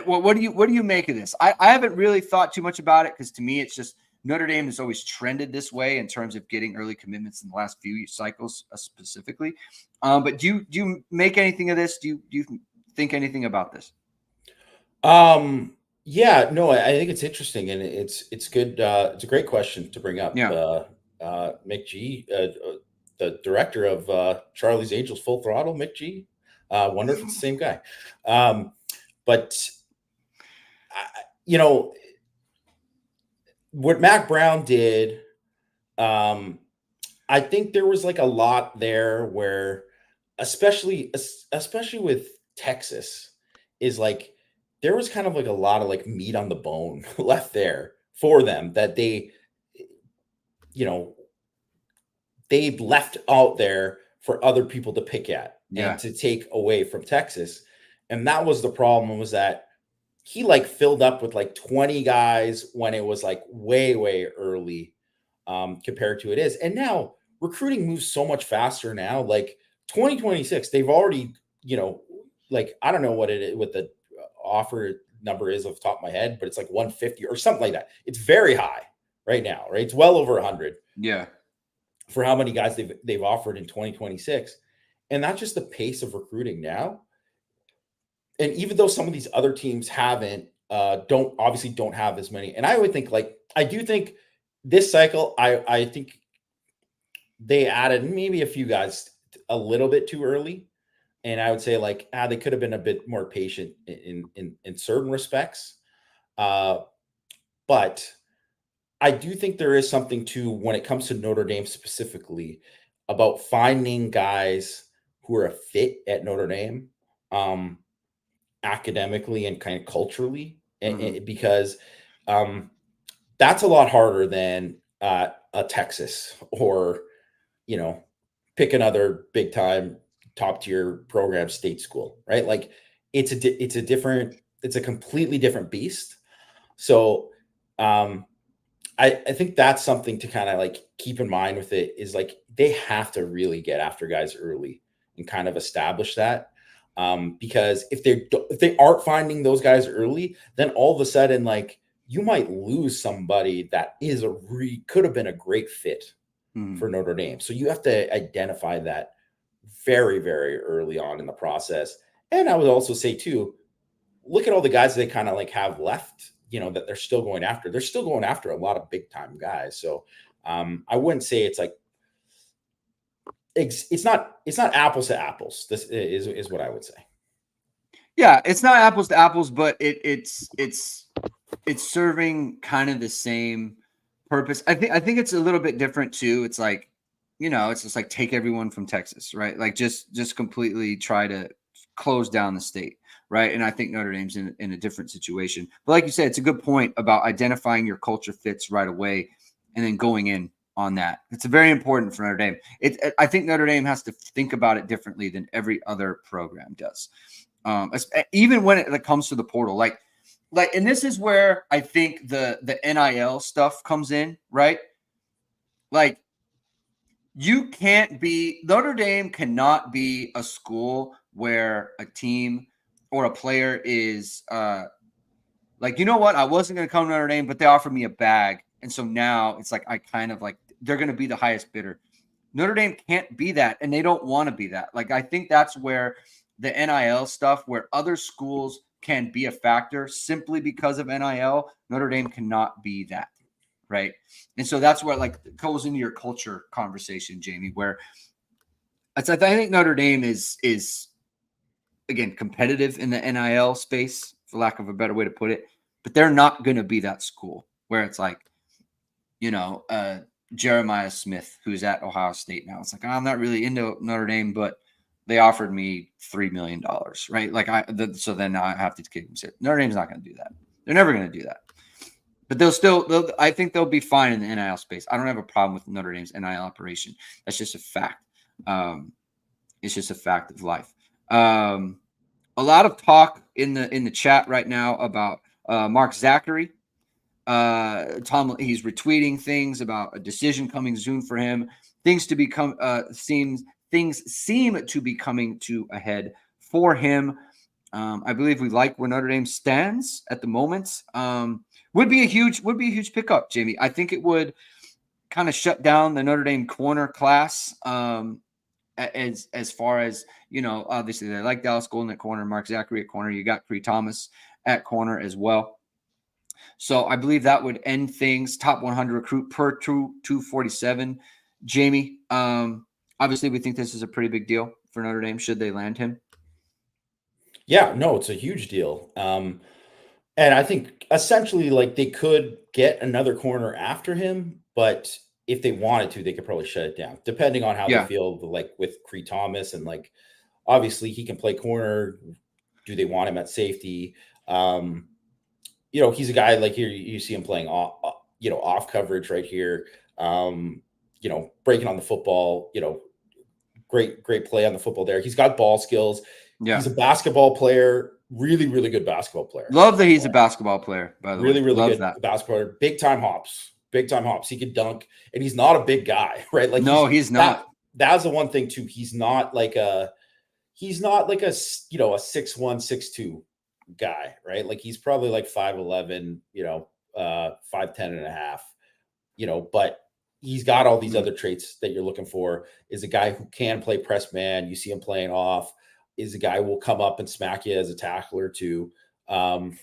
What do you make of this? I haven't really thought too much about it because to me it's just Notre Dame has always trended this way in terms of getting early commitments in the last few cycles specifically. But do you make anything of this? Do you think anything about this? Yeah, no, I think it's interesting and it's good. It's a great question to bring up. Yeah. Mick G, the director of Charlie's Angels Full Throttle, Mick G. Wonder if it's the same guy. But what Mac Brown did, I think there was like a lot there where, especially with Texas, is like there was kind of like a lot of like meat on the bone left there for them that they, you know, they left out there for other people to pick at and Yeah. to take away from Texas. And that was the problem, was that he like filled up with like 20 guys when it was like way early, compared to it is. And now recruiting moves so much faster now. Like 2026, they've already, like, I don't know what it is, what the offer number is off the top of my head, but it's like 150 or something like that. It's very high right now, right? It's well over 100 Yeah. for how many guys they've offered in 2026. And that's just the pace of recruiting now. And even though some of these other teams don't have as many. And I would think, like, I do think this cycle, I think they added maybe a few guys a little bit too early. And I would say, like, they could have been a bit more patient in certain respects. But I do think there is something to, when it comes to Notre Dame specifically, about finding guys who are a fit at Notre Dame, academically and kind of culturally, because that's a lot harder than a Texas, or, pick another big time top tier program state school, right? Like it's a completely different beast. So I think that's something to kind of like keep in mind with it, is like they have to really get after guys early and kind of establish that. Because if they aren't finding those guys early, then all of a sudden, like, you might lose somebody that could have been a great fit for Notre Dame. So you have to identify that very, very early on in the process. And I would also say too, look at all the guys they kind of like have left, that they're still going after. They're still going after a lot of big time guys. So I wouldn't say it's like, it's not apples to apples. This is what I would say. Yeah, it's not apples to apples, but it's serving kind of the same purpose. I think it's a little bit different too. It's like, it's just like take everyone from Texas, right? Like just completely try to close down the state, right? And I think Notre Dame's in a different situation. But like you said, it's a good point about identifying your culture fits right away and then going in on that. It's very important for Notre Dame. I think Notre Dame has to think about it differently than every other program does. Even when it comes to the portal, like, and this is where I think the NIL stuff comes in, right? Like, Notre Dame cannot be a school where a team or a player is like, you know what? I wasn't going to come to Notre Dame, but they offered me a bag. And so now it's like, I kind of like, they're going to be the highest bidder. Notre Dame can't be that, and they don't want to be that. Like, I think that's where the NIL stuff, where other schools can be a factor simply because of NIL, Notre Dame cannot be that, right? And so that's where, like, it goes into your culture conversation, Jamie, where I think Notre Dame is again competitive in the NIL space, for lack of a better way to put it, but they're not going to be that school where it's like, Jeremiah Smith, who's at Ohio State now. It's like, I'm not really into Notre Dame, but they offered me $3 million, right? Like, so then now I have to kick them. Notre Dame's not going to do that. They're never going to do that. But I think they'll be fine in the NIL space. I don't have a problem with Notre Dame's NIL operation. That's just a fact. It's just a fact of life. A lot of talk in the chat right now about Mark Zackery. He's retweeting things about a decision coming soon for him. Things seem to be coming to a head for him. I believe we like where Notre Dame stands at the moment. Would be a huge pickup, Jamie. I think it would kind of shut down the Notre Dame corner class. As far as, obviously they like Dallas Golden at corner, Mark Zackery at corner. You got Cree Thomas at corner as well. So I believe that would end things. Top 100 recruit per 247. Jamie, obviously we think this is a pretty big deal for Notre Dame should they land him. Yeah, no, it's a huge deal. And I think essentially like they could get another corner after him, but if they wanted to, they could probably shut it down, depending on how they Yeah. feel like with Cree Thomas. And like obviously he can play corner. Do they want him at safety? He's a guy like here, you see him playing off coverage right here. Breaking on the football, great play on the football there. He's got ball skills. Yeah. He's a basketball player, really, really good basketball player. Love that he's a basketball player, by the way. Really, really Love good that. basketball player. Big time hops. He could dunk, and he's not a big guy, right? Like no, he's not. That's the one thing too. He's not like a 6'1", 6'2" guy, right? Like he's probably like 5'11", 5'10" and a half, but he's got all these other traits that you're looking for. Is a guy who can play press man. You see him playing off. Is a guy who will come up and smack you as a tackler too, and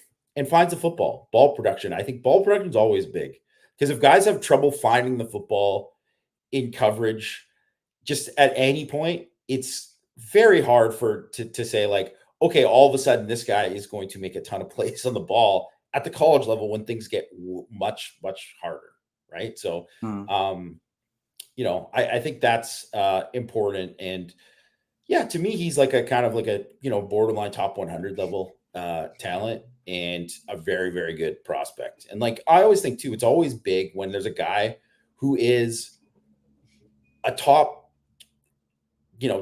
finds the football. Ball production. I think ball production is always big because if guys have trouble finding the football in coverage, just at any point, it's very hard to say like, okay, all of a sudden this guy is going to make a ton of plays on the ball at the college level when things get much, much harder. Right. So, I think that's important. And yeah, to me, he's like a kind of like a, borderline top 100 level talent and a very, very good prospect. And like, I always think too, it's always big when there's a guy who is a top,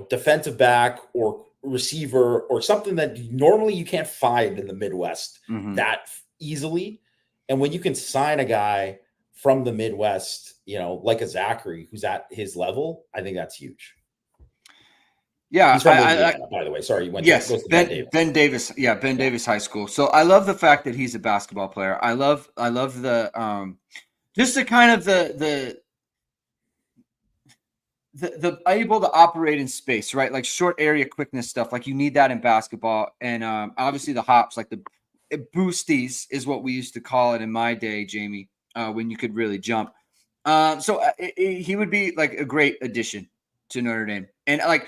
defensive back or receiver or something that normally you can't find in the Midwest that easily. And when you can sign a guy from the Midwest, like a Zackery who's at his level, I think that's huge. Yeah, he's from Indiana, by the way. Sorry, you went. Yes, to Ben Davis. Yeah, Ben Davis High School. So I love the fact that he's a basketball player. I love the just the kind of the able to operate in space, right? Like short area quickness stuff. Like you need that in basketball, and obviously the hops, like the boosties, is what we used to call it in my day, Jamie, when you could really jump. So he would be like a great addition to Notre Dame, and like.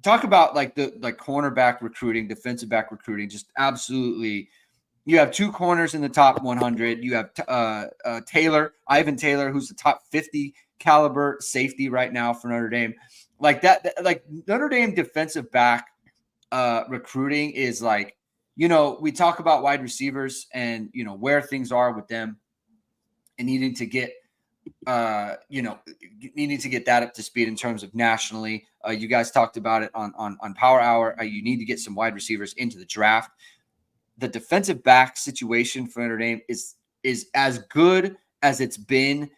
Talk about like the cornerback recruiting, defensive back recruiting, just absolutely. You have two corners in the top 100. You have Ivan Taylor, who's the top 50 caliber safety right now for Notre Dame. Like that, like Notre Dame defensive back recruiting is like, we talk about wide receivers and where things are with them and needing to get needing to get that up to speed in terms of nationally. You guys talked about it on Power Hour. You need to get some wide receivers into the draft. The defensive back situation for Notre Dame is as good as it's been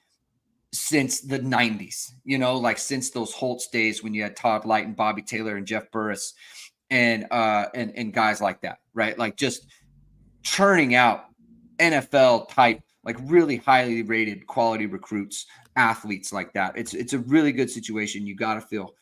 since the 90s, like since those Holtz days when you had Todd Light and Bobby Taylor and Jeff Burris and guys like that, right? Like just churning out NFL type, like really highly rated quality recruits, athletes like that. It's a really good situation. You got to feel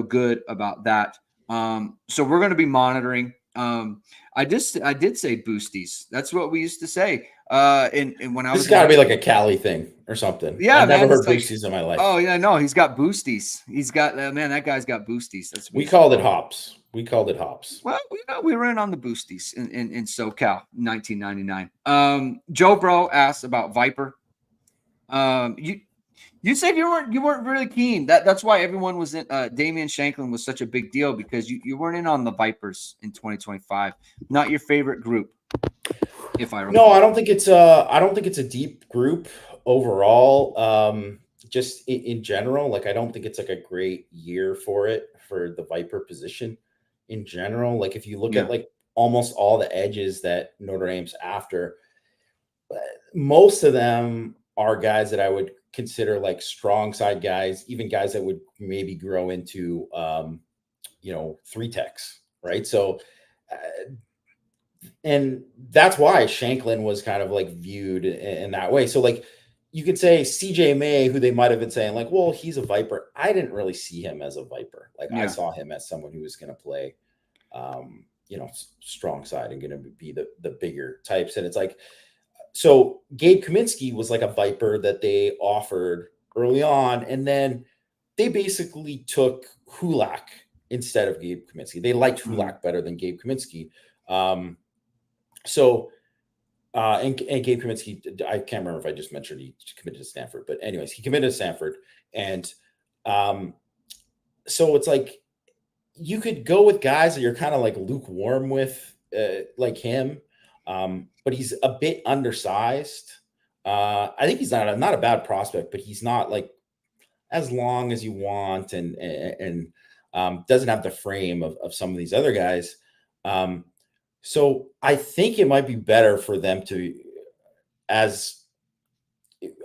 good about that. So we're going to be monitoring. I did say boosties. That's what we used to say. And when I was, this got to be like a Cali thing or something. Yeah, I've never heard like, boosties in my life. Oh yeah, no, he's got boosties. He's got that guy's got boosties. That's what we called it hops. Well, we ran on the boosties in SoCal, 1999. Joe Bro asked about Vyper. You said you weren't really keen. That's why everyone was in. Damian Shanklin was such a big deal because you weren't in on the Vipers in 2025. Not your favorite group, if I recall. No, I don't think it's a deep group overall. Just in general, like I don't think it's like a great year for the Vyper position in general. Like if you look at like almost all the edges that Notre Dame's after, most of them are guys that I would consider like strong side guys, even guys that would maybe grow into, 3 techs, right? So, and that's why Shanklin was kind of like viewed in that way. So like you could say CJ May, who they might have been saying like, well, he's a Vyper. I didn't really see him as a Vyper. Like I saw him as someone who was going to play, strong side and going to be the bigger types. And it's like, so Gabe Kaminsky was like a Vyper that they offered early on. And then they basically took Hulak instead of Gabe Kaminsky. They liked Hulak better than Gabe Kaminsky. So And Gabe Kaminsky, I can't remember if I just mentioned he committed to Stanford, but anyways, he committed to Stanford. And so it's like you could go with guys that you're kind of like lukewarm with, like him, but he's a bit undersized. I think he's not a bad prospect, but he's not like as long as you want, and doesn't have the frame of some of these other guys. So I think it might be better for them to, I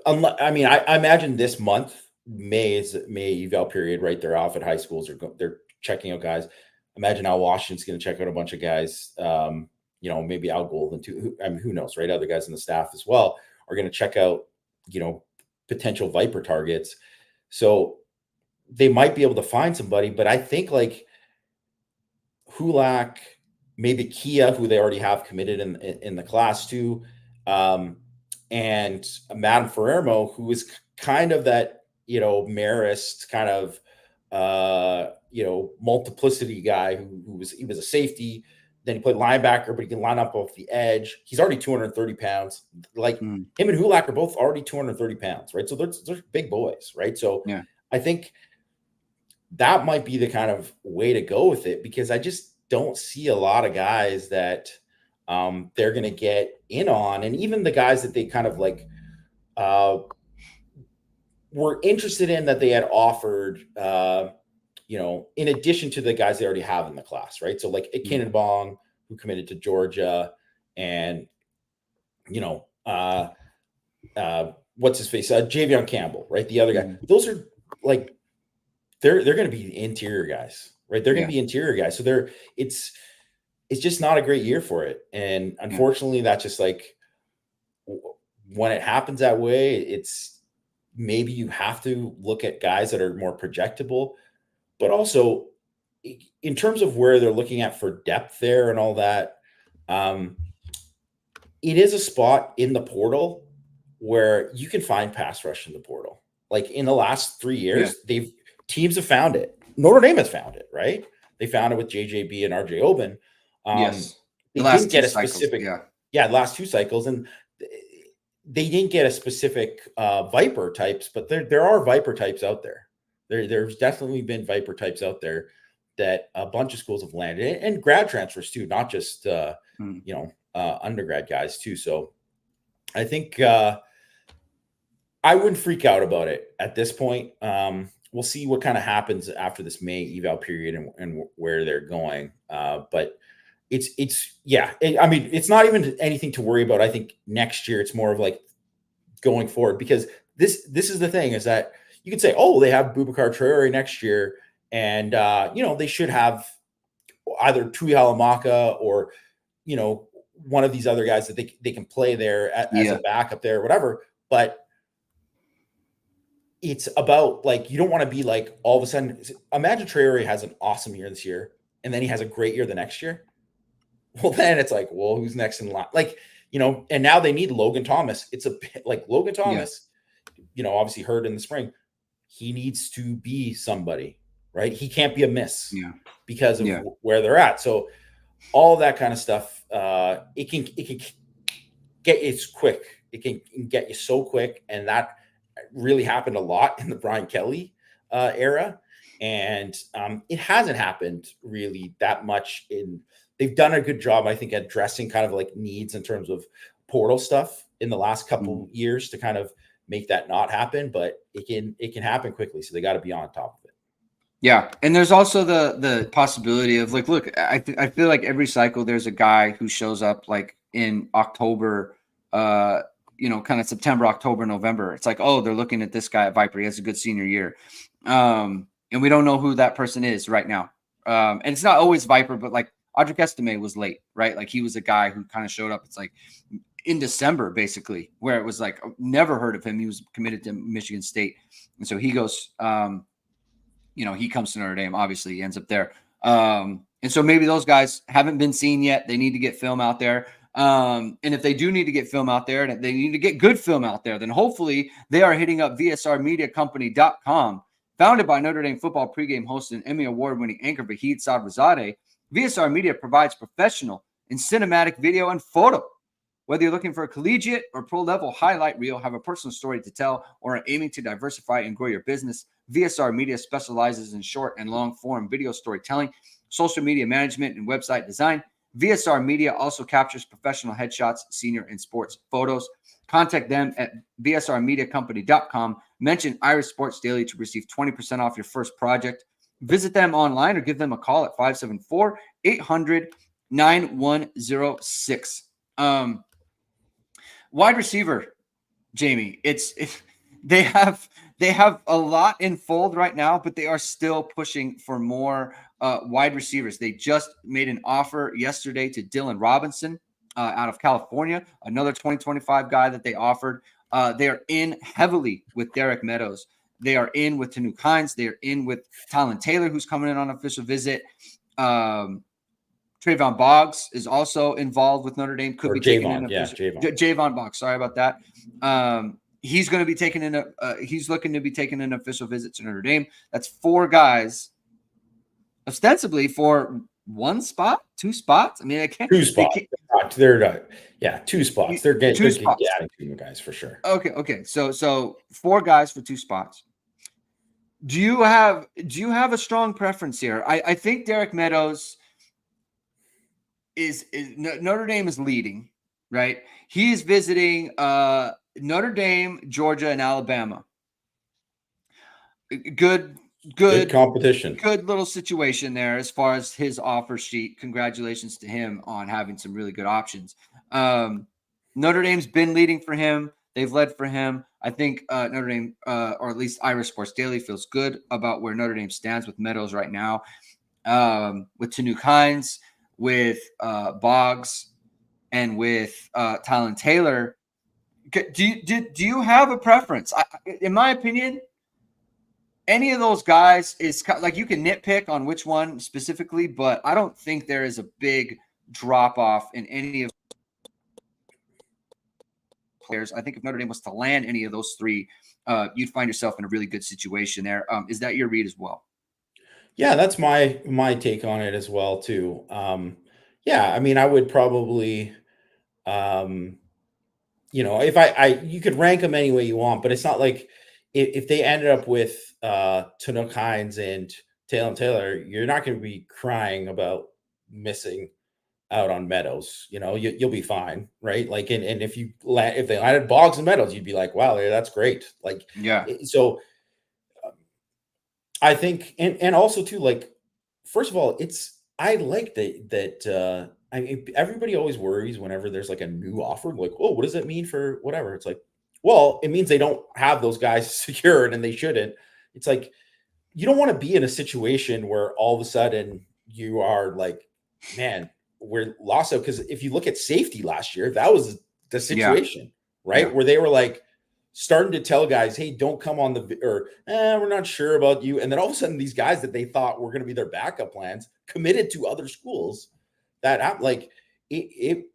imagine this month, May eval period, right? They're off at high schools, they're checking out guys. Imagine how Washington's going to check out a bunch of guys. Maybe Al Golden too. Who knows, right? Other guys on the staff as well are going to check out, potential Vyper targets. So they might be able to find somebody, but I think like Hulak, maybe Kia, who they already have committed in the class too, and Madame Ferrermo, who is kind of that, Marist kind of, multiplicity guy who was a safety. Then he played linebacker, but he can line up off the edge. He's already 230 pounds. Like him and Hulak are both already 230 pounds, right? So they're big boys, right? So yeah. I think that might be the kind of way to go with it, because I just don't see a lot of guys that they're going to get in on. And even the guys that they kind of like were interested in, that they had offered, in addition to the guys they already have in the class, right? So like Kinenbong, who committed to Georgia, and, what's his face? Javion Campbell, right? The other guy. Those are like, they're going to be interior guys, right? They're going to be interior guys. So it's just not a great year for it. And unfortunately, that's just like, when it happens that way, it's maybe you have to look at guys that are more projectable, but also in terms of where they're looking at for depth there and all that. It is a spot in the portal where you can find pass rush in the portal. Like in the last 3 years, teams have found it. Notre Dame has found it, right? They found it with JJB and RJ Oben. Yes. They didn't get a specific, the last 2 cycles. And they didn't get a specific Vyper types, but there are Vyper types out there. There's definitely been Vyper types out there that a bunch of schools have landed, and grad transfers too, not just, undergrad guys too. So I think I wouldn't freak out about it at this point. We'll see what kind of happens after this May eval period and where they're going. But it's not even anything to worry about. I think next year it's more of like going forward, because this is the thing, is that you could say, oh, they have Boubacar Traore next year, and they should have either Tui Halamaka or one of these other guys that they can play there as a backup there or whatever. But it's about like, you don't want to be like, all of a sudden, imagine Traore has an awesome year this year and then he has a great year the next year. Well, then it's like, well, who's next in line? Like, and now they need Logan Thomas. It's a bit like Logan Thomas, obviously hurt in the spring. He needs to be somebody, right? He can't be a miss because of where they're at. So all that kind of stuff, it can get you quick. It can get you so quick. And that really happened a lot in the Brian Kelly era. And it hasn't happened really that much they've done a good job, I think, at addressing kind of like needs in terms of portal stuff in the last couple years to kind of make that not happen, but it can happen quickly. So they got to be on top of it. Yeah. And there's also the possibility of like, look, I feel like every cycle there's a guy who shows up like in October, kind of September, October, November. It's like, oh, they're looking at this guy at Vyper. He has a good senior year. And we don't know who that person is right now. And it's not always Vyper, but like Audric Estimè was late, right? Like he was a guy who kind of showed up. It's like in December, basically, where it was like, never heard of him. He was committed to Michigan State. And so he goes, he comes to Notre Dame, obviously he ends up there. And so maybe those guys haven't been seen yet. They need to get film out there. And if they do need to get film out there, and they need to get good film out there, then hopefully they are hitting up VSRmediacompany.com. Founded by Notre Dame football pregame host and Emmy Award-winning anchor Vahid Sadrazadeh, VSR Media provides professional and cinematic video and photo Whether you're looking for a collegiate or pro level highlight reel, have a personal story to tell, or are aiming to diversify and grow your business, VSR Media specializes in short and long form video storytelling, social media management, and website design. VSR Media also captures professional headshots, senior and sports photos. Contact them at vsrmediacompany.com. Mention Irish Sports Daily to receive 20% off your first project. Visit them online or give them a call at 574-800-9106. Wide receiver, Jamie. They have a lot in fold right now, but they are still pushing for more wide receivers. They just made an offer yesterday to Dylan Robinson out of California, another 2025 guy that they offered. They are in heavily with Derek Meadows. They are in with Tanu Hines. They are in with Talon Taylor, who's coming in on official visit. Trayvon Boggs is also involved with Notre Dame. Could be taking in Javon Boggs. Sorry about that. He's going to be taking in he's looking to be taking an official visit to Notre Dame. That's 4 guys, ostensibly for 1 spot, 2 spots. I mean, I can't. 2 spots. They're 2 spots. They're getting 2 spots. Adding 2 guys for sure. Okay. So 4 guys for 2 spots. Do you have a strong preference here? I think Derek Meadows is Notre Dame is leading, right? He's visiting Notre Dame, Georgia, and Alabama. Good competition. Good little situation there as far as his offer sheet. Congratulations to him on having some really good options. Notre Dame's been leading for him. They've led for him. I think Notre Dame, or at least Irish Sports Daily, feels good about where Notre Dame stands with Meadows right now. With Tanu Hines, with Boggs, and with Talon Taylor. Do you have a preference? In my opinion, any of those guys is like you can nitpick on which one specifically, but I don't think there is a big drop off in any of players. I think if Notre Dame was to land any of those 3, you'd find yourself in a really good situation there. Is that your read as well? Yeah, that's my take on it as well too. Yeah, I mean, I would probably, if you could rank them any way you want, but it's not like if they ended up with Tanu Hines and Talon Taylor, you're not going to be crying about missing out on Meadows. You'll be fine, right? Like, and if they landed Boggs and Meadows, you'd be like, wow, that's great. Like, yeah. So I think, and also too, like, first of all, I like that. I mean, everybody always worries whenever there's like a new offer, like, oh, what does that mean for whatever? It's like, well, it means they don't have those guys secured and they shouldn't. It's like, you don't want to be in a situation where all of a sudden you are like, man, we're lost out. Because if you look at safety last year, that was the situation, right? Yeah. Where they were like starting to tell guys, hey, don't come on we're not sure about you. And then all of a sudden these guys that they thought were going to be their backup plans committed to other schools. That like it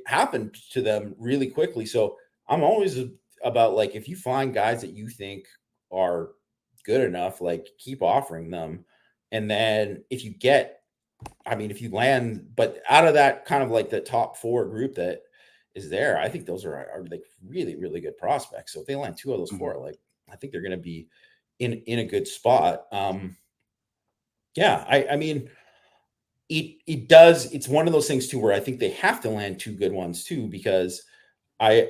happened to them really quickly. So I'm always about like, if you find guys that you think are good enough, like keep offering them. And then if you land, but out of that kind of like the top 4 group that is there, I think those are like really, really good prospects. So if they land 2 of those 4, like I think they're going to be in a good spot. Yeah, I mean, it's one of those things too, where I think they have to land 2 good ones too, because I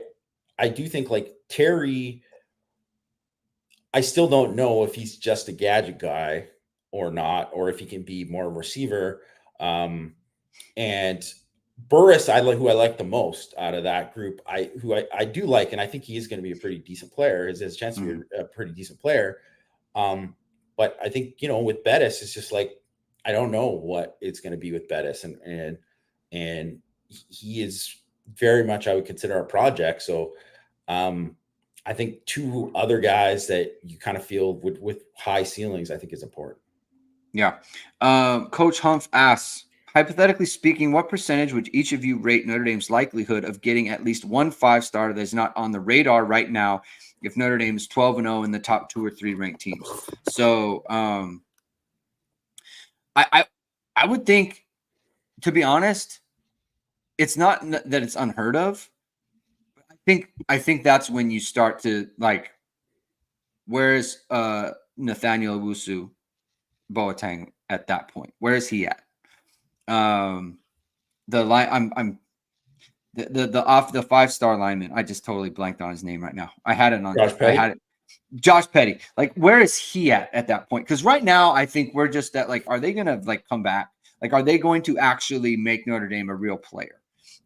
do think like Terry, I still don't know if he's just a gadget guy or not, or if he can be more of a receiver. And Burris, who I like the most out of that group, who I do like, and I think he is going to be a pretty decent player. Has a chance to be a pretty decent player. But I think, with Bettis, it's just like, I don't know what it's going to be with Bettis, and he is very much, I would consider, a project. So I think 2 other guys that you kind of feel with high ceilings, I think is important. Yeah. Coach Humph asks, hypothetically speaking, what percentage would each of you rate Notre Dame's likelihood of getting at least one 5-star that is not on the radar right now if Notre Dame is 12-0 in the top 2 or 3 ranked teams? So I would think, to be honest, it's not that it's unheard of. I think that's when you start to like, where's Nathaniel Owusu Boateng at that point? Where is he at? The line I'm the off the 5-star lineman. I just totally blanked on his name right now. I had it on. Josh Petty? I had it. Josh Petty. Like, where is he at that point? Because right now, I think we're just at like, are they gonna like come back? Like, are they going to actually make Notre Dame a real player?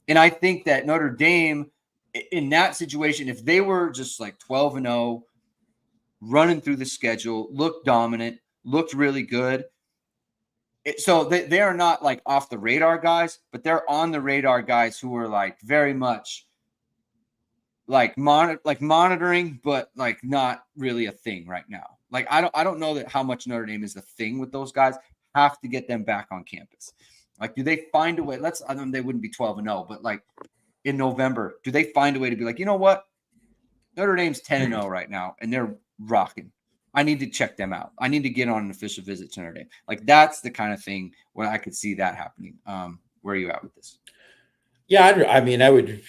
And I think that Notre Dame, in that situation, if they were just like 12-0, running through the schedule, looked dominant, looked really good. So they are not like off the radar guys, but they're on the radar guys who are like very much like monitoring, but like not really a thing right now. Like I don't know that how much Notre Dame is the thing with those guys. Have to get them back on campus. Like, do they find a way? I don't know, they wouldn't be 12-0, but like in November, do they find a way to be like, you know what? Notre Dame's 10-0 right now, and they're rocking. I need to check them out. I need to get on an official visit to Notre Dame. Like, that's the kind of thing where I could see that happening. Where are you at with this? Yeah, I would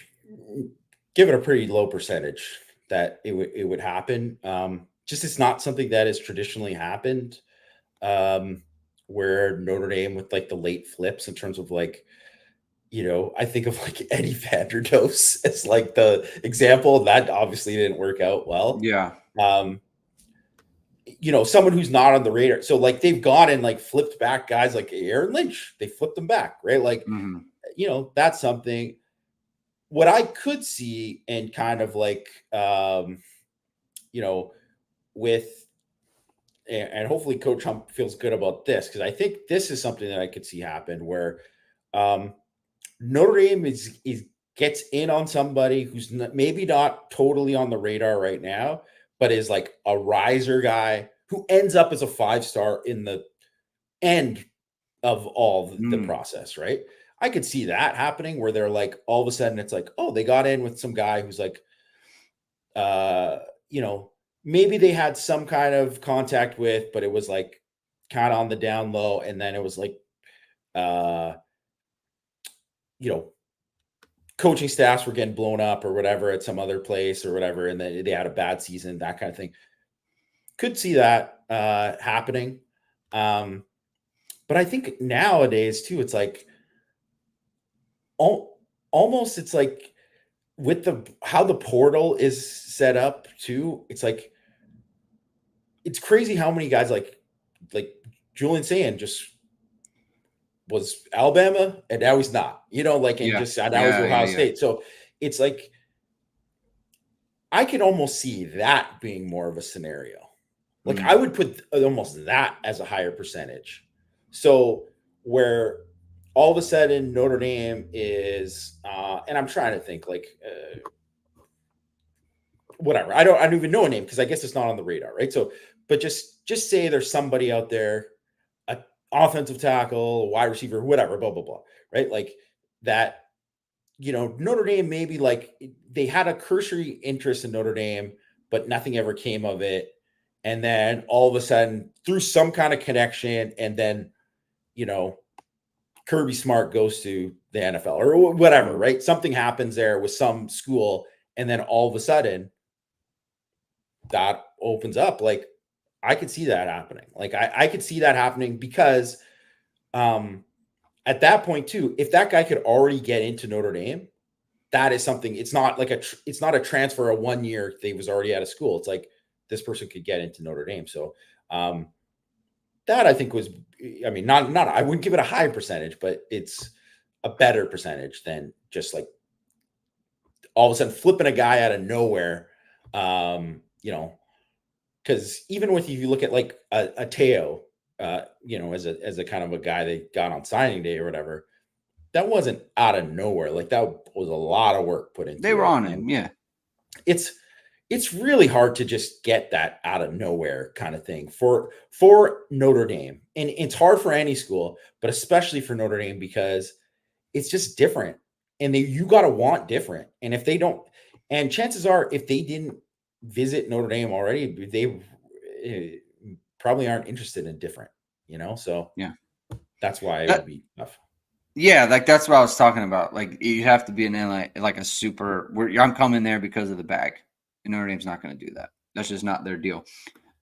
give it a pretty low percentage that it would happen. Just it's not something that has traditionally happened. Where Notre Dame with like the late flips in terms of like, I think of like Eddie Vanderdoes as like the example that obviously didn't work out well. Yeah. Someone who's not on the radar. So like they've gone and like flipped back guys like Aaron Lynch. They flipped them back, right? Like, that's something. What I could see and kind of like, with, and hopefully Coach Hump feels good about this, because I think this is something that I could see happen where Notre Dame gets in on somebody who's maybe not totally on the radar right now, but is like a riser guy who ends up as a 5-star in the end of all the process, right? I could see that happening where they're like, all of a sudden it's like, oh, they got in with some guy who's like, maybe they had some kind of contact with, but it was like kind of on the down low. And then it was like, coaching staffs were getting blown up or whatever at some other place or whatever. And then they had a bad season, that kind of thing. Could see that happening. But I think nowadays too, it's like almost it's like with how the portal is set up too, it's like, it's crazy how many guys like Julian Sand just was Alabama and now he's not, now he's Ohio State. So it's like, I could almost see that being more of a scenario. Like I would put almost that as a higher percentage. So where all of a sudden Notre Dame is, and I'm trying to think like, whatever. I don't even know a name because I guess it's not on the radar, right? So, but just say there's somebody out there, an offensive tackle, a wide receiver, whatever, blah, blah, blah, right? Like that, Notre Dame maybe like they had a cursory interest in Notre Dame, but nothing ever came of it. And then all of a sudden through some kind of connection, and then, Kirby Smart goes to the NFL or whatever, right? Something happens there with some school. And then all of a sudden that opens up. Like I could see that happening. Like I could see that happening because at that point too, if that guy could already get into Notre Dame, that is something. It's not like it's not a transfer, a 1 year they was already out of school. It's like this person could get into Notre Dame. So that I think was, I mean, not I wouldn't give it a high percentage, but it's a better percentage than just like all of a sudden flipping a guy out of nowhere. Because even if you look at like a Teo, as a kind of a guy they got on signing day or whatever, that wasn't out of nowhere. Like that was a lot of work put into. They were on him, yeah. It's really hard to just get that out of nowhere kind of thing for Notre Dame, and it's hard for any school, but especially for Notre Dame because it's just different, and you got to want different. And if they don't, and chances are, if they didn't visit Notre Dame already, they probably aren't interested in different, So yeah, that's why it would be tough. Yeah, like that's what I was talking about. Like you have to be an like a super. I'm coming there because of the bag. And Notre Dame's not going to do that. That's just not their deal.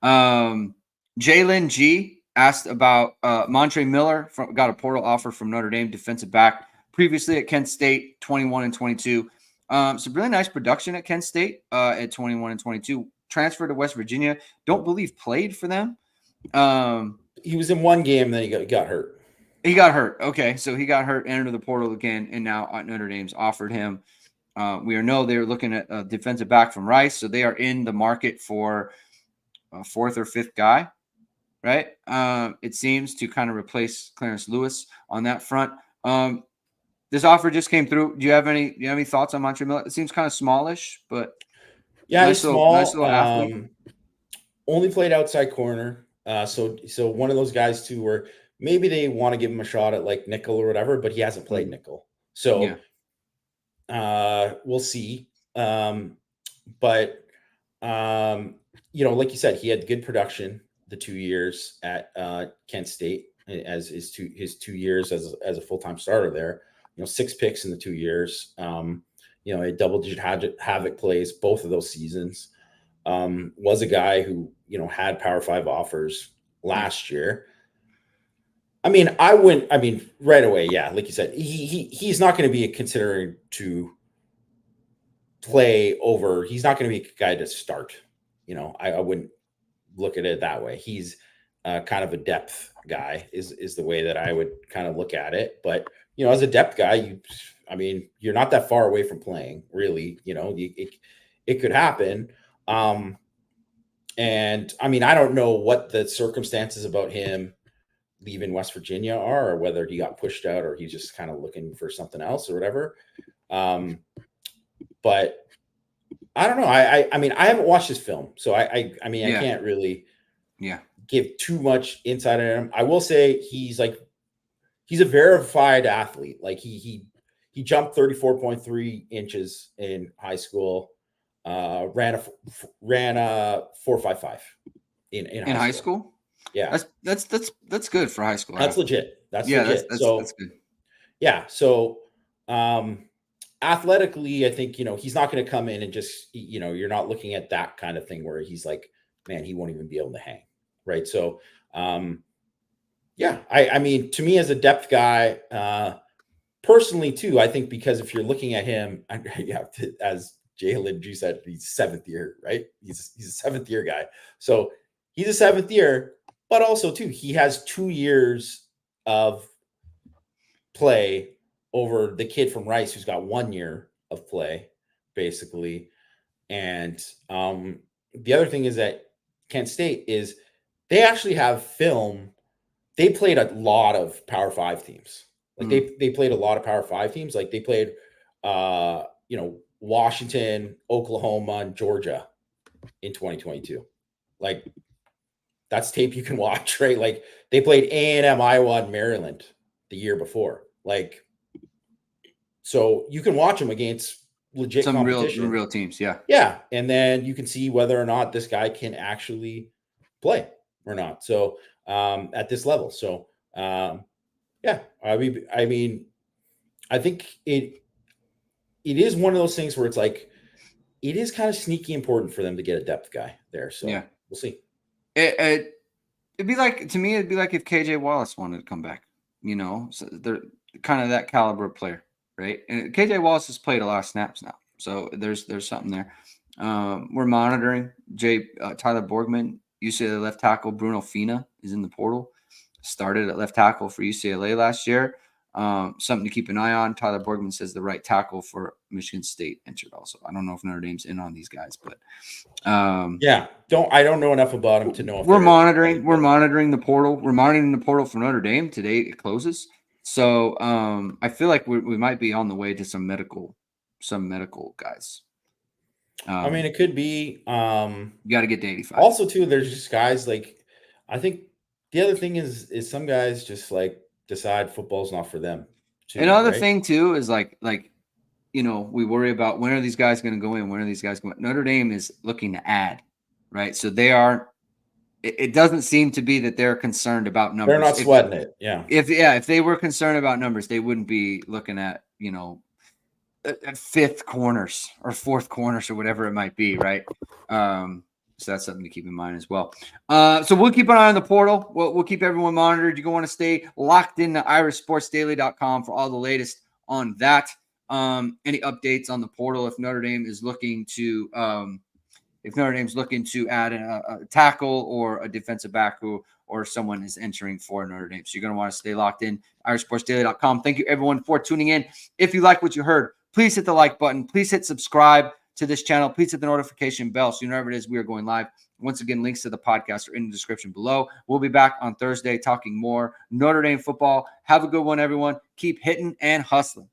Jalen G asked about Montre Miller. Got a portal offer from Notre Dame, defensive back, previously at Kent State, 21 and 22. Some really nice production at Kent State at 21 and 22. Transferred to West Virginia. Don't believe played for them. He was in one game, then he got hurt. He got hurt. Okay, so he got hurt, entered the portal again, and now Notre Dame's offered him. We know they're looking at a defensive back from Rice, so they are in the market for a fourth or fifth guy, right? It seems to kind of replace Clarence Lewis on that front. This offer just came through. Do you have any thoughts on Montre Miller? It seems kind of smallish, but yeah, he's small. Nice little athlete. Only played outside corner. So one of those guys too, where maybe they want to give him a shot at like nickel or whatever, but he hasn't played nickel. So we'll see. But like you said, he had good production the 2 years at Kent State as his 2 years as a full-time starter there. 6 picks in the 2 years. A double-digit havoc plays both of those seasons. Was a guy who had Power 5 offers last year. Right away, yeah, like you said, he's not going to be considering to play over. He's not going to be a guy to start. I wouldn't look at it that way. He's kind of a depth guy is the way that I would kind of look at it. But as a depth guy, you're not that far away from playing, really. It could happen. And I don't know what the circumstances about him leaving West Virginia are, or whether he got pushed out or he's just kind of looking for something else or whatever. But I don't know. I haven't watched his film, so I can't really give too much insight on him. I will say he's a verified athlete. Like he jumped 34.3 inches in high school. Ran a 4.55 in high school. Yeah, that's good for high school. That's legit. That's legit. That's good. Yeah. So, athletically, I think he's not going to come in and just you're not looking at that kind of thing where he's like, man, he won't even be able to hang, right? So, to me as a depth guy, personally too, I think because if you're looking at him, as Jalen G said, he's 7th year, right? He's a 7th year guy. So he's a 7th year, but also too, he has 2 years of play over the kid from Rice who's got 1 year of play, basically. And the other thing is that Kent State is they actually have film. They played a lot of Power 5 teams. Like they played a lot of Power 5 teams. Like they played Washington, Oklahoma, and Georgia in 2022. Like that's tape you can watch, right? Like they played A&M, Iowa, and Maryland the year before. Like, so you can watch them against legit some competition. real teams. Yeah. Yeah. And then you can see whether or not this guy can actually play or not. So at this level. So I think it is one of those things where it's like, it is kind of sneaky important for them to get a depth guy there. So we'll see. It'd be like if KJ Wallace wanted to come back, so they're kind of that caliber of player, right? And KJ Wallace has played a lot of snaps now. So there's something there. We're monitoring Tyler Borgman, UCLA left tackle. Bruno Fina is in the portal. Started at left tackle for UCLA last year. Something to keep an eye on. Tyler Borgman says the right tackle for Michigan State entered also. I don't know if Notre Dame's in on these guys, but I don't know enough about him to know if we're monitoring the portal. We're monitoring the portal for Notre Dame. Today it closes. So I feel like we might be on the way to some medical guys. It could be you got to get to 85. Also too, there's just guys like, I think the other thing is some guys just like decide football's not for them too, another thing too is like we worry about when are these guys going to go in, when are these guys going. Notre Dame is looking to add, right? So they are it doesn't seem to be that they're concerned about numbers. They're not sweating it. Yeah. If they were concerned about numbers, they wouldn't be looking at, at fifth corners or fourth corners or whatever it might be, right? So that's something to keep in mind as well. So we'll keep an eye on the portal. We'll keep everyone monitored. You're going to stay locked into irishsportsdaily.com for all the latest on that. Any updates on the portal if Notre Dame is looking to add a tackle or a defensive back or someone is entering for Notre Dame. So you're going to want to stay locked in, irishsportsdaily.com. Thank you, everyone, for tuning in. If you like what you heard, please hit the like button. Please hit subscribe to this channel. Please hit the notification bell so you know whenever it is we are going live. Once again, links to the podcast are in the description below. We'll be back on Thursday talking more Notre Dame football. Have a good one, everyone. Keep hitting and hustling.